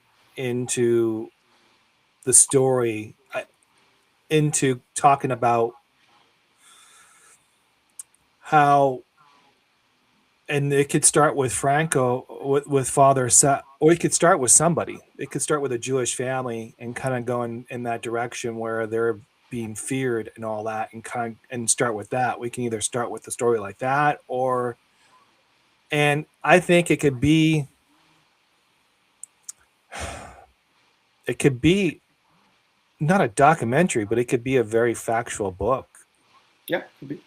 story, into talking about how. And it could start with Franco, with Father Sa, or it could start with somebody. It could start with a Jewish family and kind of going in that direction where they're being feared and all that, and start with that. We can either start with the story like that, and I think it could be not a documentary, but it could be a very factual book. Yeah, it could be.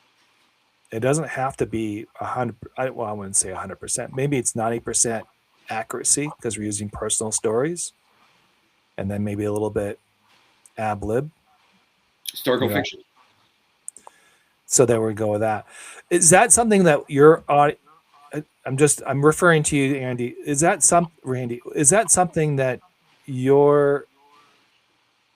It doesn't have to be 100. I wouldn't say 100%. Maybe it's 90% accuracy because we're using personal stories, and then maybe a little bit ad lib, historical fiction. So there we go with that. Is that something that I'm referring to you, Andy. Randy? Is that something that your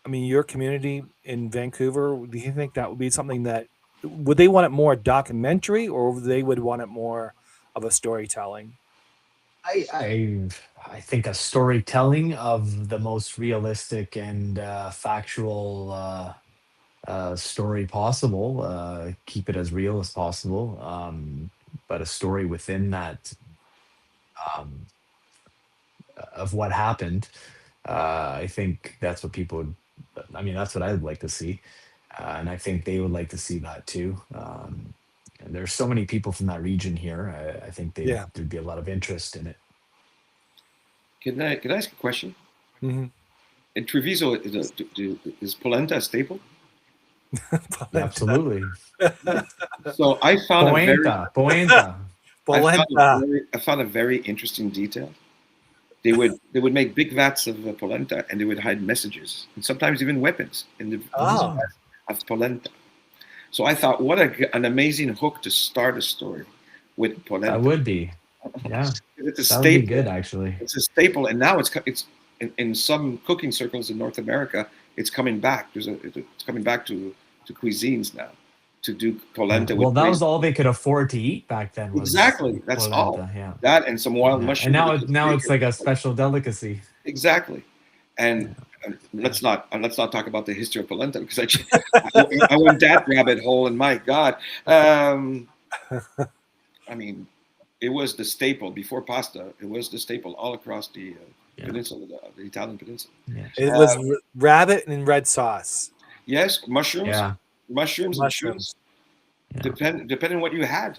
community in Vancouver? Do you think that would be something that? Would they want it more documentary, or they would want it more of a storytelling? I think a storytelling of the most realistic and factual story possible. Keep it as real as possible, but a story within that of what happened. I think that's what people would. That's what I would like to see. And I think they would like to see that too. And there's so many people from that region here. I think there'd be a lot of interest in it. Can I ask a question? Mm-hmm. In Treviso, is polenta a staple? Absolutely. So I found polenta. I found a very interesting detail. They would make big vats of polenta, and they would hide messages and sometimes even weapons in the of polenta. So I thought, what an amazing hook to start a story with polenta. That would be, yeah. It's a staple. Would be good, actually. It's a staple, and now it's in some cooking circles in North America. It's coming back. It's coming back to cuisines now to do polenta. Well, that was all they could afford to eat back then. Exactly, that's polenta, all. Yeah. That and some wild mushrooms. And now it's like a special delicacy. Exactly, and. Let's not talk about the history of polenta because I went that rabbit hole, and my God, it was the staple before pasta. It was the staple all across the peninsula, the Italian peninsula. Yeah. It was rabbit and red sauce. Yes, mushrooms. Yeah. Mushrooms. Yeah. Depending on what you had.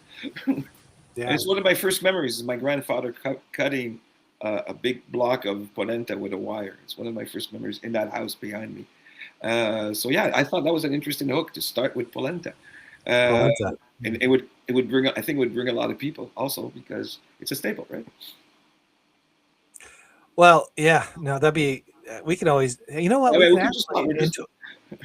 Yeah. It's one of my first memories is my grandfather cutting a big block of polenta with a wire. It's one of my first memories in that house behind me. So yeah, I thought that was an interesting hook to start with polenta. Polenta. And it would bring, I think it would bring a lot of people also because it's a staple, right? Well, yeah, no, that'd be. We can always. You know what? Yeah, We we can could just actually. we're just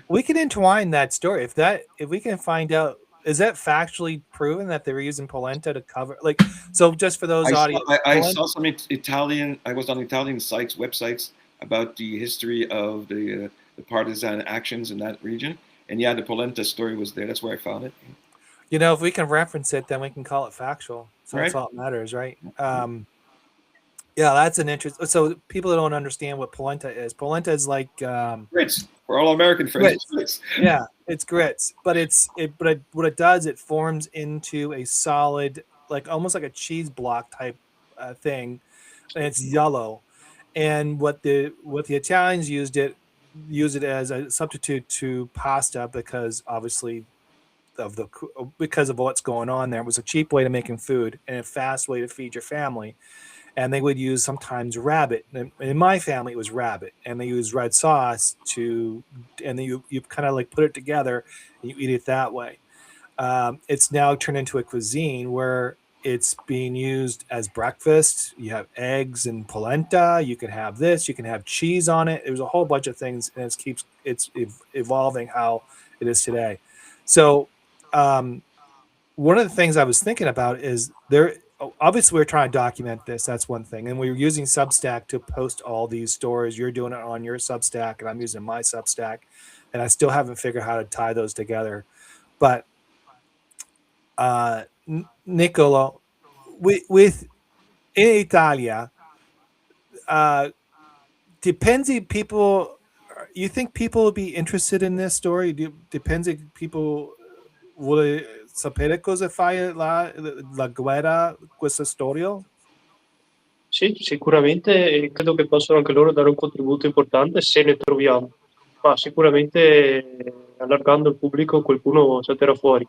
We can entwine that story if we can find out. Is that factually proven that they were using polenta to cover? Like, so just for those I saw, audience, I saw some Italian. I was on Italian sites, websites about the history of the partisan actions in that region, and yeah, the polenta story was there. That's where I found it. you know, if we can reference it, then we can call it factual. So that's Right? all that matters, right? Yeah, that's an interest. So people that don't understand what polenta is like. Grits for all American friends. Grits. Grits. Yeah, it's grits, but what it does, it forms into a solid, like almost like a cheese block type thing, and it's yellow. And what the Italians use it as a substitute to pasta because obviously because of what's going on there. It was a cheap way to making food and a fast way to feed your family. And they would use sometimes rabbit. In my family, it was rabbit, and they use red sauce and then you kind of like put it together and you eat it that way. It's now turned into a cuisine where it's being used as breakfast. You have eggs and polenta. You can have this. You can have cheese on it. There's a whole bunch of things, and it's evolving how it is today. So, one of the things I was thinking about is there. Obviously, we're trying to document this. That's one thing, and we're using Substack to post all these stories. You're doing it on your Substack, and I'm using my Substack, and I still haven't figured out how to tie those together. But Nicolo, with in Italia, depends if people. You think people would be interested in this story? Depends if people vuole sapere cosa fa la guerra, questa storia? Sì, sicuramente e credo che possano anche loro dare un contributo importante se ne troviamo, ma sicuramente allargando il pubblico qualcuno salterà fuori.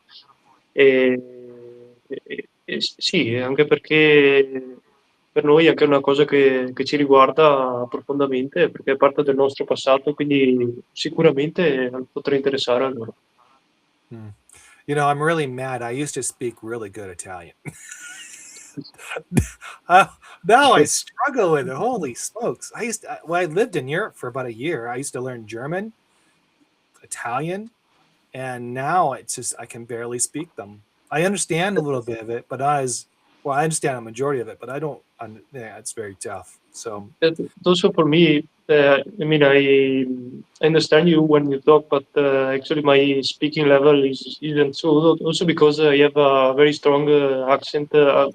Sì, anche perché per noi è anche una cosa che ci riguarda profondamente, perché è parte del nostro passato, quindi sicuramente potrà interessare a loro. You know, I'm really mad. I used to speak really good Italian. Now I struggle with it. Holy smokes! When I lived in Europe for about a year, I used to learn German, Italian, and now it's just I can barely speak them. I understand a little bit of it, but not as well. I understand a majority of it, but I don't. Yeah, it's very tough. So Also for me, I mean, I understand you when you talk, but actually my speaking level isn't so. Also because I have a very strong accent, a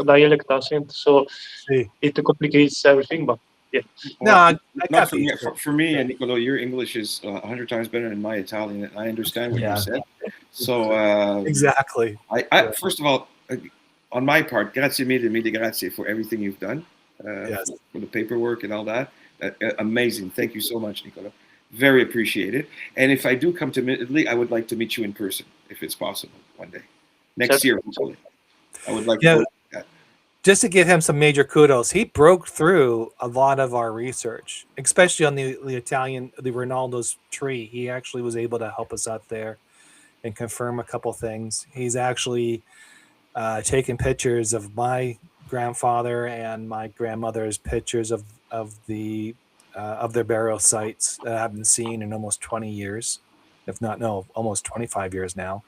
dialect accent, so see, it complicates everything. But yeah, no, Well, I not got for me. these. For me, and Nicolo, your English is 100 times better than my Italian. And I understand what Yeah. you said. So Exactly. I first of all, on my part, grazie mille grazie for everything you've done, Yes. for the paperwork and all that. Amazing. Thank you so much, Nicola. Very appreciated. And if I do come to Italy, I would like to meet you in person, if it's possible, one day. Next year, hopefully. I would like Yeah. to. Just to give him some major kudos, he broke through a lot of our research, especially on the Ronaldo's tree. He actually was able to help us out there and confirm a couple things. He's actually taken pictures of my grandfather and my grandmother's pictures of their burial sites that I haven't seen in almost 20 years, if not almost 25 years now.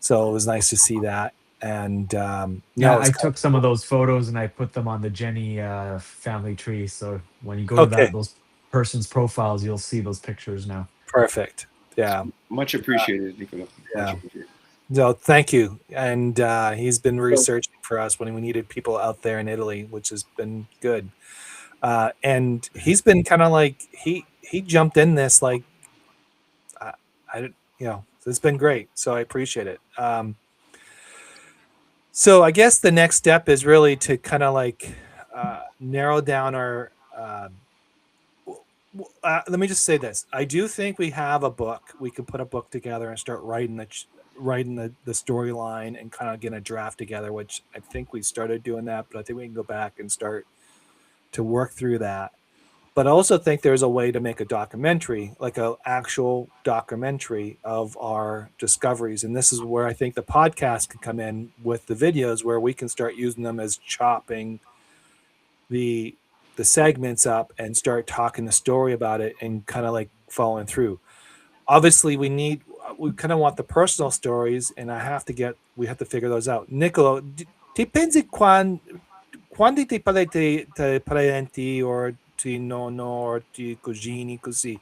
So it was nice to see that. And Yeah, I took some of those photos and I put them on the Jenny family tree. So when you go to Okay. those person's profiles, you'll see those pictures now. Perfect. Yeah. Much appreciated, Nicola. Yeah. Much appreciated. No, thank you. And he's been researching for us when we needed people out there in Italy, which has been good. And he's been kind of like he jumped in this like it's been great. So I appreciate it. So I guess the next step is really to kind of like narrow down our. Let me just say this: I do think we have a book. We can put a book together and start writing writing the storyline and kind of getting a draft together, which I think we started doing that, but I think we can go back and start to work through that. But I also think there's a way to make a documentary, like an actual documentary of our discoveries. And this is where I think the podcast can come in with the videos, where we can start using them as chopping the segments up and start talking the story about it and kind of like following through. Obviously, we kind of want the personal stories, and we have to figure those out. Nicolo, ti pensi quando ti parenti o ti nonno o ti cugini così,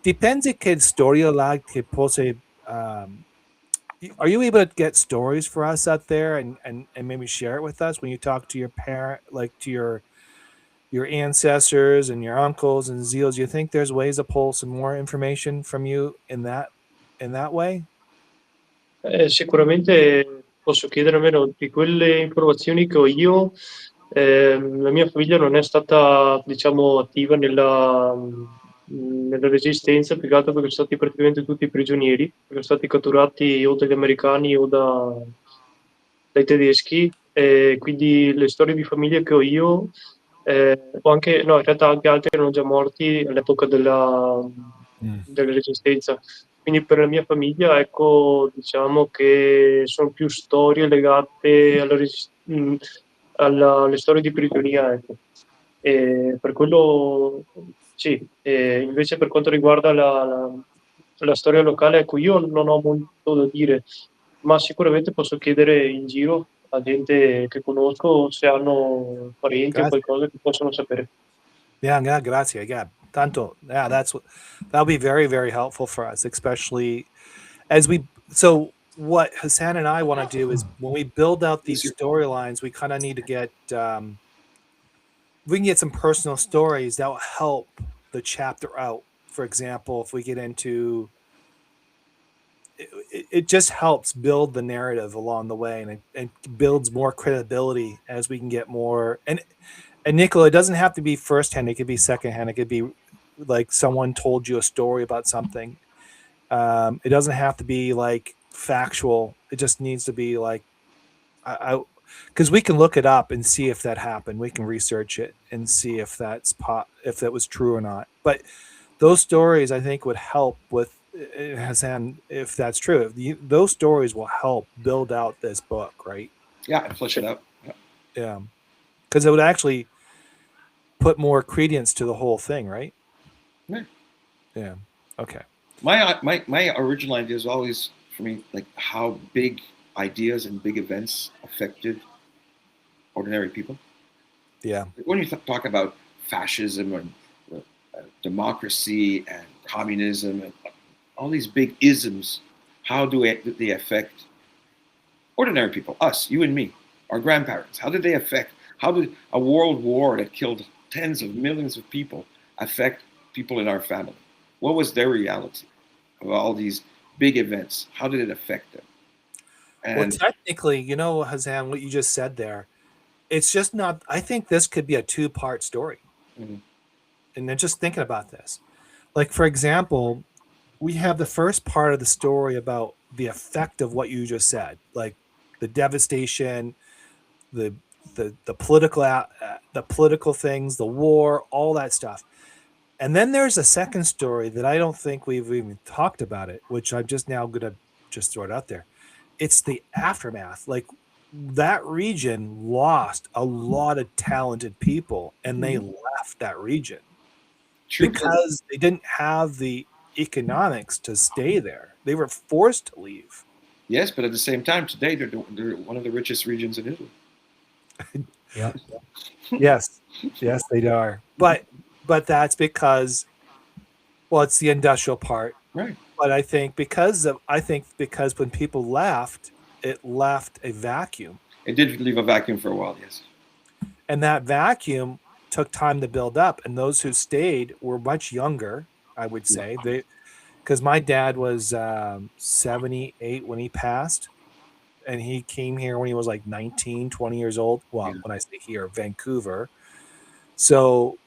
ti pensi che storia là che possa are you able to get stories for us out there and maybe share it with us when you talk to your parent, like to your ancestors and your uncles and zeals? Do you think there's ways to pull some more information from you in that way? Sicuramente posso chiedere almeno di quelle informazioni che ho io. La mia famiglia non è stata, diciamo, attiva nella resistenza, più che altro perché sono stati praticamente tutti prigionieri, perché sono stati catturati o dagli americani o dai tedeschi. Quindi le storie di famiglia che ho io, o anche, no, in realtà anche altri erano già morti all'epoca della resistenza. Quindi per la mia famiglia, ecco, diciamo che sono più storie legate alle storie di prigionia, ecco. E per quello sì. Invece per quanto riguarda la storia locale, ecco, io non ho molto da dire, ma sicuramente posso chiedere in giro a gente che conosco se hanno parenti o Grazie. qualcosa che possono sapere. Yeah, grazie. Yeah, tanto. Yeah, that'll be very, very helpful for us, especially as so what Hassan and I want to do is when we build out these storylines, we kind of need to get we can get some personal stories that will help the chapter out. For example, if we get into it just helps build the narrative along the way, and it builds more credibility as we can get more. And Nicola, it doesn't have to be firsthand. It could be secondhand. It could be like someone told you a story about something. It doesn't have to be like factual. It just needs to be like, because we can look it up and see if that happened. We can research it and see if if that was true or not. But those stories, I think, would help with Hassan, if that's true. Those stories will help build out this book, right? Yeah, and flesh it out. Yeah, because it would actually put more credence to the whole thing, right? Right. Yeah. Okay. My original idea is always, for me, like how big ideas and big events affected ordinary people. Yeah. When you talk about fascism and democracy and communism and all these big isms, how do they affect ordinary people, us, you and me, our grandparents? How did a world war that killed tens of millions of people affect people in our family? What was their reality of all these big events? How did it affect them? And well, technically, Hassan, what you just said there, it's just not, I think this could be a 2-part story. Mm-hmm. And then just thinking about this, like, for example, we have the first part of the story about the effect of what you just said, like the devastation, the political things, the war, all that stuff. And then there's a second story that I don't think we've even talked about it, which I'm just now going to just throw it out there. It's the aftermath. Like, that region lost a lot of talented people, and they left that region because they didn't have the economics to stay there. They were forced to leave. Yes, but at the same time, today they're one of the richest regions in Italy. Yeah. Yes, they are. But that's because, well, it's the industrial part, right? But I think because when people left, it left a vacuum. It did leave a vacuum for a while, yes. And that vacuum took time to build up, and those who stayed were much younger, I would say. Because my dad was 78 when he passed, and he came here when he was like 19, 20 years old. Well, when I say here, Vancouver. So,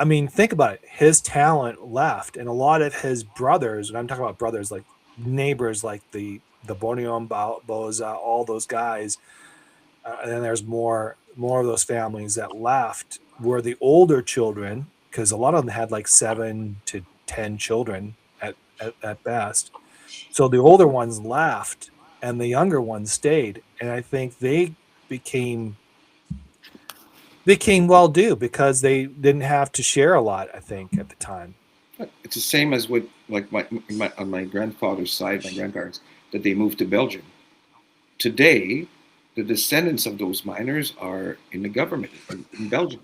I mean, think about it. His talent left, and a lot of his brothers, and I'm talking about brothers, like neighbors, like the the Borneon Boza, all those guys, and then there's more of those families that left were the older children, because a lot of them had like 7 to 10 children at best. So the older ones left and the younger ones stayed, and I think they became well due because they didn't have to share a lot, I think, at the time. It's the same as with like on my grandfather's side, my grandparents, that they moved to Belgium. Today, the descendants of those miners are in the government in Belgium.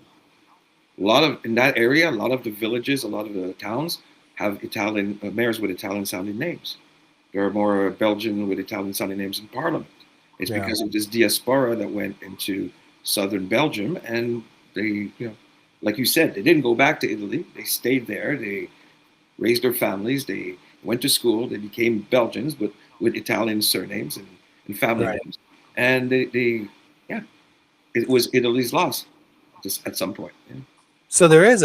In that area, a lot of the villages, a lot of the towns have Italian mayors with Italian-sounding names. There are more Belgian with Italian-sounding names in Parliament. It's because of this diaspora that went into southern Belgium, and they, like you said, they didn't go back to Italy. They stayed there. They raised their families. They went to school. They became Belgians, but with Italian surnames and family names. And it was Italy's loss just at some point. Yeah. So there is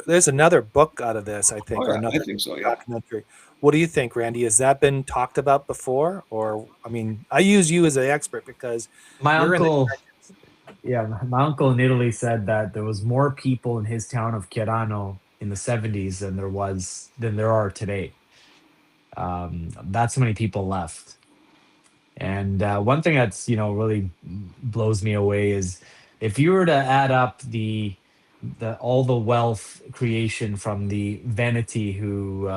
there's another book out of this, I think, or another I think so, documentary. What do you think, Randy? Has that been talked about before? Or, I mean, I use you as an expert because my uncle in Italy said that there was more people in his town of Chiarano in the 70s than there are today. That's how many people left. And one thing that's really blows me away is if you were to add up all the wealth creation from the Veneti who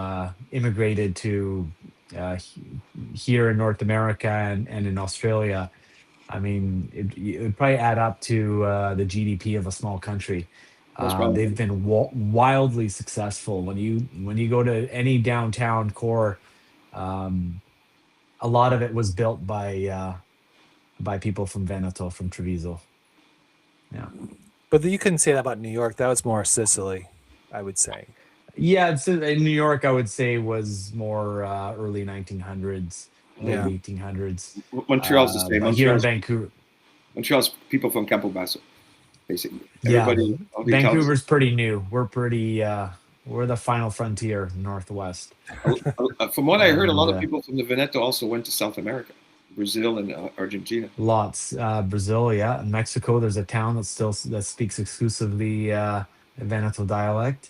immigrated to here in North America and in Australia, I mean, it would probably add up to the GDP of a small country. They've been wildly successful. When you go to any downtown core, a lot of it was built by people from Veneto, from Treviso. Yeah. But you couldn't say that about New York. That was more Sicily, I would say. Yeah, in New York, I would say was more early 1900s, late 1800s. Montreal's the same. Here in Vancouver. Montreal's people from Campobasso, basically. Vancouver's pretty new. We're the final frontier, Northwest. From what I heard, a lot of people from the Veneto also went to South America, Brazil and Argentina. Lots. Brazil, yeah. In Mexico, there's a town that speaks exclusively Veneto dialect,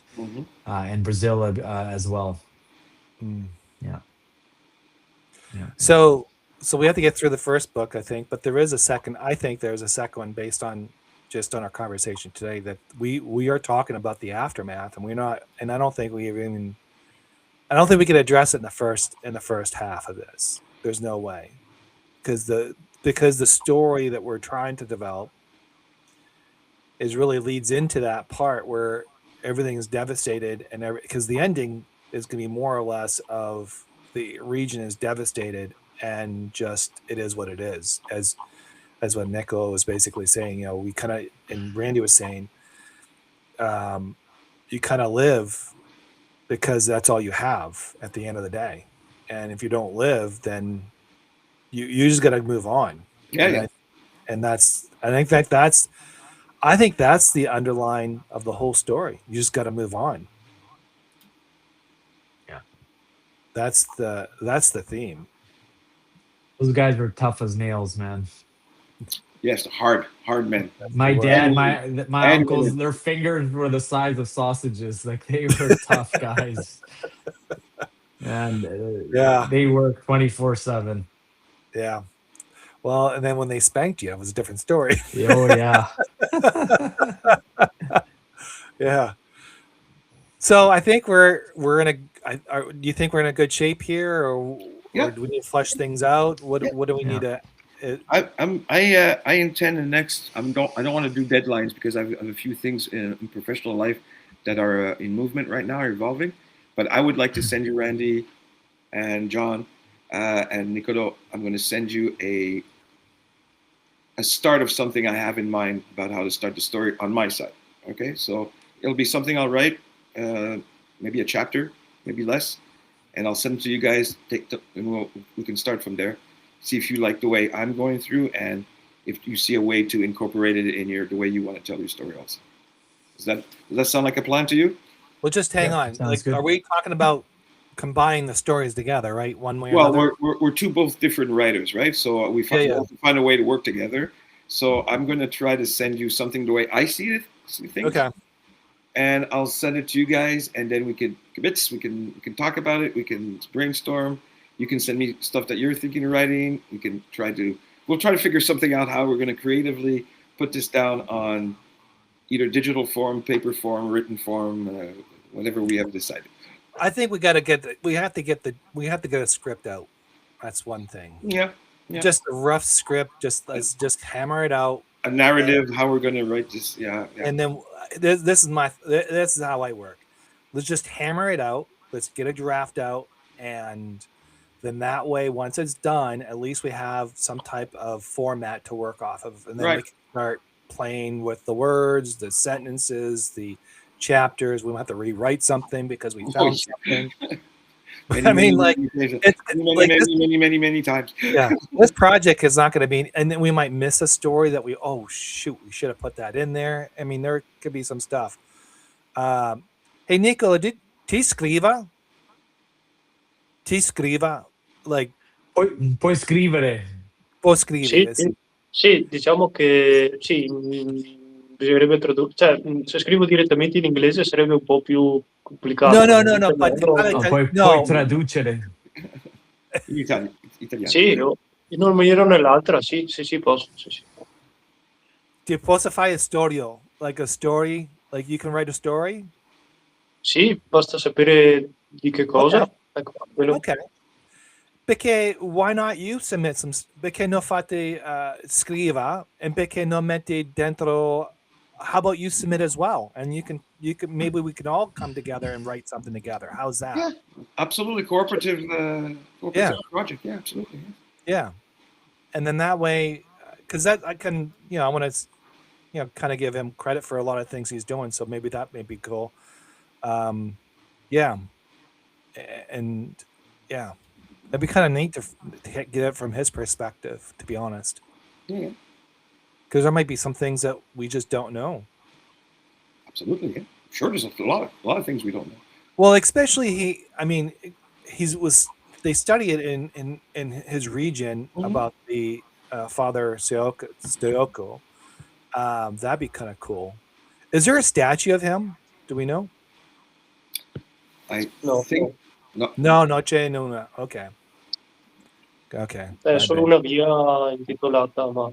and Brazil as well. Yeah. So we have to get through the first book, I think, but there is a second. I think there's a second one based on just on our conversation today that we are talking about the aftermath, and we're not. And I don't think we can address it in the first half of this. There's no way, because the story that we're trying to develop really leads into that part where everything is devastated, and because the ending is going to be more or less of the region is devastated and just it is what it is, as what Nico was basically saying. We kind of, and Randy was saying, you kind of live because that's all you have at the end of the day, and if you don't live, then you just got to move on. I think that's the underline of the whole story. You just got to move on. Yeah, that's the theme. Those guys were tough as nails, man. Yes, hard men. My dad, my uncles, their fingers were the size of sausages. Like, they were tough guys. And they worked 24/7. Yeah. Well, and then when they spanked you, it was a different story. Oh, yeah. Yeah. So I think we're in a. Do you think we're in a good shape here, or do we need to flesh things out? What do we need to? I intend the next. I don't want to do deadlines because I have a few things in professional life that are in movement right now, are evolving. But I would like to send you, Randy, and John, and Nicolo. I'm going to send you a start of something I have in mind about how to start the story on my side. Okay, so it'll be something I'll write, maybe a chapter, maybe less, and I'll send it to you guys. And we can start from there. See if you like the way I'm going through, and if you see a way to incorporate it in the way you want to tell your story also. Does that sound like a plan to you? Well, just hang on. Like, are we talking about combine the stories together, right? One way or Well, another. we're two both different writers, right? So we Yeah, yeah. have to find a way to work together. So I'm going to try to send you something the way I see things. Okay. And I'll send it to you guys, and then we can commit. We can talk about it. We can brainstorm. You can send me stuff that you're thinking of writing. We'll try to figure something out how we're going to creatively put this down on either digital form, paper form, written form, whatever we have decided. I think we have to get a script out. That's one thing. Yeah. Just a rough script. Let's just hammer it out. A narrative, how we're going to write this. Yeah. And then this is how I work. Let's just hammer it out. Let's get a draft out, and then that way, once it's done, at least we have some type of format to work off of, and then we can start playing with the words, the sentences, the chapters. We won't have to rewrite something because we found something. Many times. Yeah, this project is not going to be, and then we might miss a story that we should have put that in there. I mean, there could be some stuff. Hey, Nicola, ti scriva? Like, puoi scrivere. Può scrivere, sì, diciamo che sì, bisognerebbe tradurre, cioè se scrivo direttamente in inglese sarebbe un po' più complicato. No, puoi traducere. Italiano. Sì, in una maniera o nell'altra, sì, posso. Sì. Ti posso fare a storio, like a story, like you can write a story? Sì, basta sapere di che cosa. Okay. Ecco, quello. Okay. Perché why not you submit some? Perché non fate scriva, and perché non metti dentro? How about you submit as well, and you can maybe we can all come together and write something together. How's that? Yeah, absolutely cooperative project. Yeah, absolutely. Yeah, and then that way, because that I can, I want to, kind of give him credit for a lot of things he's doing. So maybe that may be cool. Yeah, and yeah. That'd be kind of neat to get it from his perspective, to be honest. Yeah. Because there might be some things that we just don't know. Absolutely, yeah. Sure, there's a lot of things we don't know. Well, especially they study it in his region about the Father Stoico. That'd be kind of cool. Is there a statue of him? Do we know? I think. No, c'è nulla. Okay. È solo una via intitolata, ma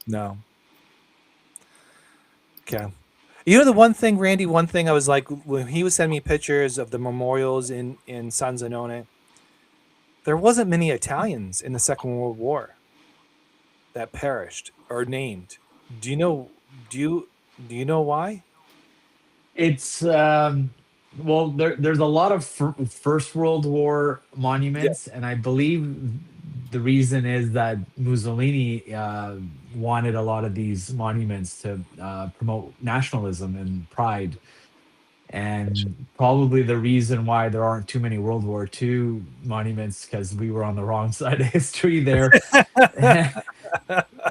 no. Okay. You know the one thing, Randy, I was like, when he was sending me pictures of the memorials in San Zenone, there wasn't many Italians in the Second World War that perished or named. Do you know why? It's well, there's a lot of First World War monuments, and I believe the reason is that Mussolini wanted a lot of these monuments to promote nationalism and pride. And probably the reason why there aren't too many World War II monuments, because we were on the wrong side of history there.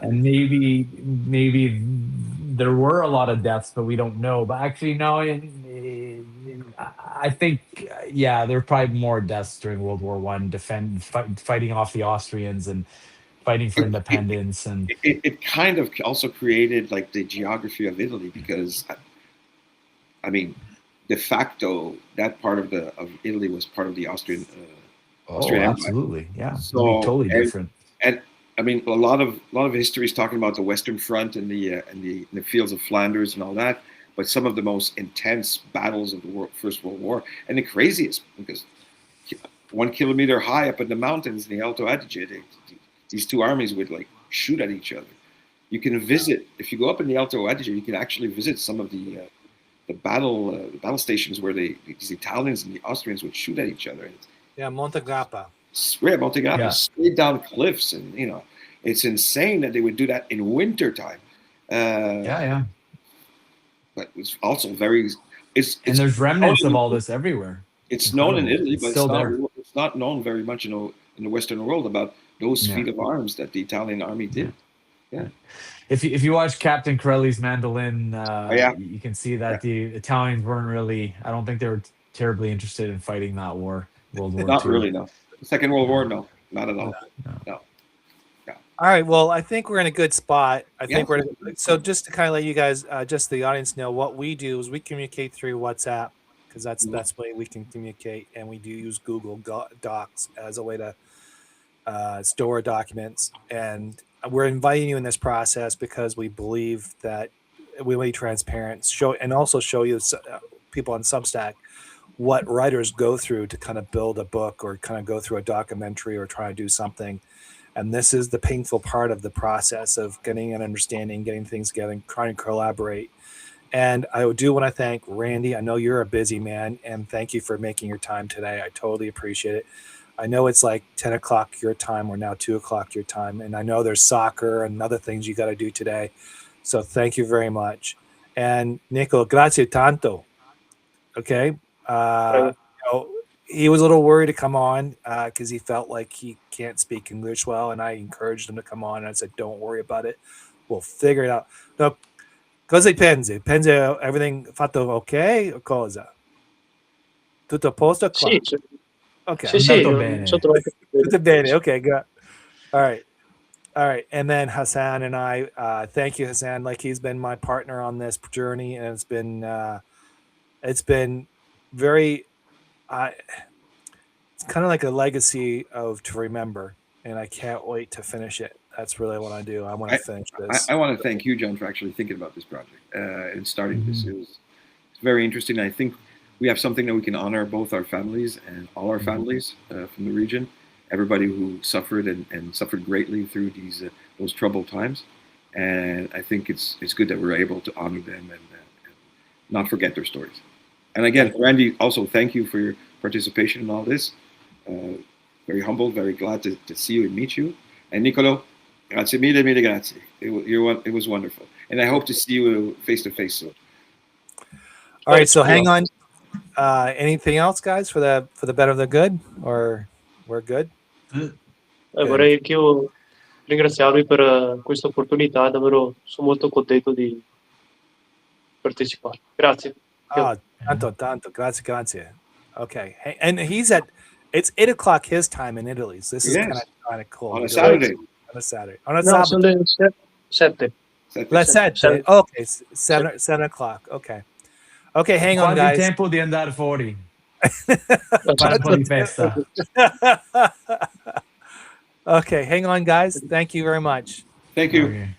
And maybe there were a lot of deaths, but we don't know. But actually, no, I think, there were probably more deaths during World War I, fighting off the Austrians and fighting for independence. And it kind of also created like the geography of Italy, because, I mean, de facto, that part of Italy was part of the Austrian Empire. Absolutely, yeah. So totally different. And I mean, a lot of history is talking about the Western Front and the fields of Flanders and all that. But some of the most intense battles of the First World War, and the craziest, because 1 kilometer high up in the mountains in the Alto Adige, these two armies would like shoot at each other. You can visit, if you go up in the Alto Adige, you can actually visit some of the battle stations where these Italians and the Austrians would shoot at each other. Yeah, Monte Grappa. Yeah, Monte Grappa, straight down cliffs, and it's insane that they would do that in wintertime. But it's also and there's remnants of all this everywhere. It's known in Italy, but it's not known very much in the Western world about those feat of arms that the Italian army did. Yeah. If you watch Captain Corelli's Mandolin, you can see that the Italians weren't really. I don't think they were terribly interested in fighting that war, World War Not II. really, no. Second World War, no, not at all. No. All right. Well, I think we're in a good spot. I think Yeah. so just to kind of let you guys, just the audience know, what we do is we communicate through WhatsApp because that's the best way we can communicate, and we do use Google Docs as a way to store documents. And we're inviting you in this process because we believe that we will be transparent, and also show you people on Substack what writers go through to kind of build a book or kind of go through a documentary or try to do something. And this is the painful part of the process of getting an understanding, getting things together, trying to collaborate. And I do want to thank Randy. I know you're a busy man, and thank you for making your time today. I totally appreciate it. I know it's like 10 o'clock your time, or now 2 o'clock your time. And I know there's soccer and other things you got to do today. So thank you very much. And Nico, grazie tanto. Okay. He was a little worried to come on because he felt like he can't speak English well, and I encouraged him to come on. And I said, "Don't worry about it. We'll figure it out." No, cosa pensi? Pensi everything fatto ok o cosa? Tutto a posto? Sì, Okay. sì, sì, Andato bene. so trovato Tutto bene. Okay, good. All right. And then Hassan and I, thank you, Hassan. Like, he's been my partner on this journey, and it's been very. It's kind of like a legacy to remember, and I can't wait to finish it. That's really what I do. I want to finish this. I want to thank you, John, for actually thinking about this project and starting this. It's very interesting. I think we have something that we can honor both our families and all our families from the region, everybody who suffered and suffered greatly through those troubled times. And I think it's good that we're able to honor them and not forget their stories. And again, Randy, also thank you for your participation in all this. Very humbled, very glad to see you and meet you. And Nicolo, grazie mille, grazie. It was wonderful. And I hope to see you face to face soon. All right, so hang on. Anything else, guys, for the better of the good, or we're good? Vorrei anch'io ringraziarvi per questa opportunità, davvero sono molto contento di partecipare. Grazie. Tanto, grazie. Okay, and it's 8 o'clock his time in Italy, so this is kind of cool. On a Saturday. On a Saturday. No, sono le 7. Let's set. Okay, 7 o'clock. Okay, hang on, guys. Tempo di andare fuori. Fare un po' di festa. Okay, hang on, guys. Thank you very much. Thank you. Okay.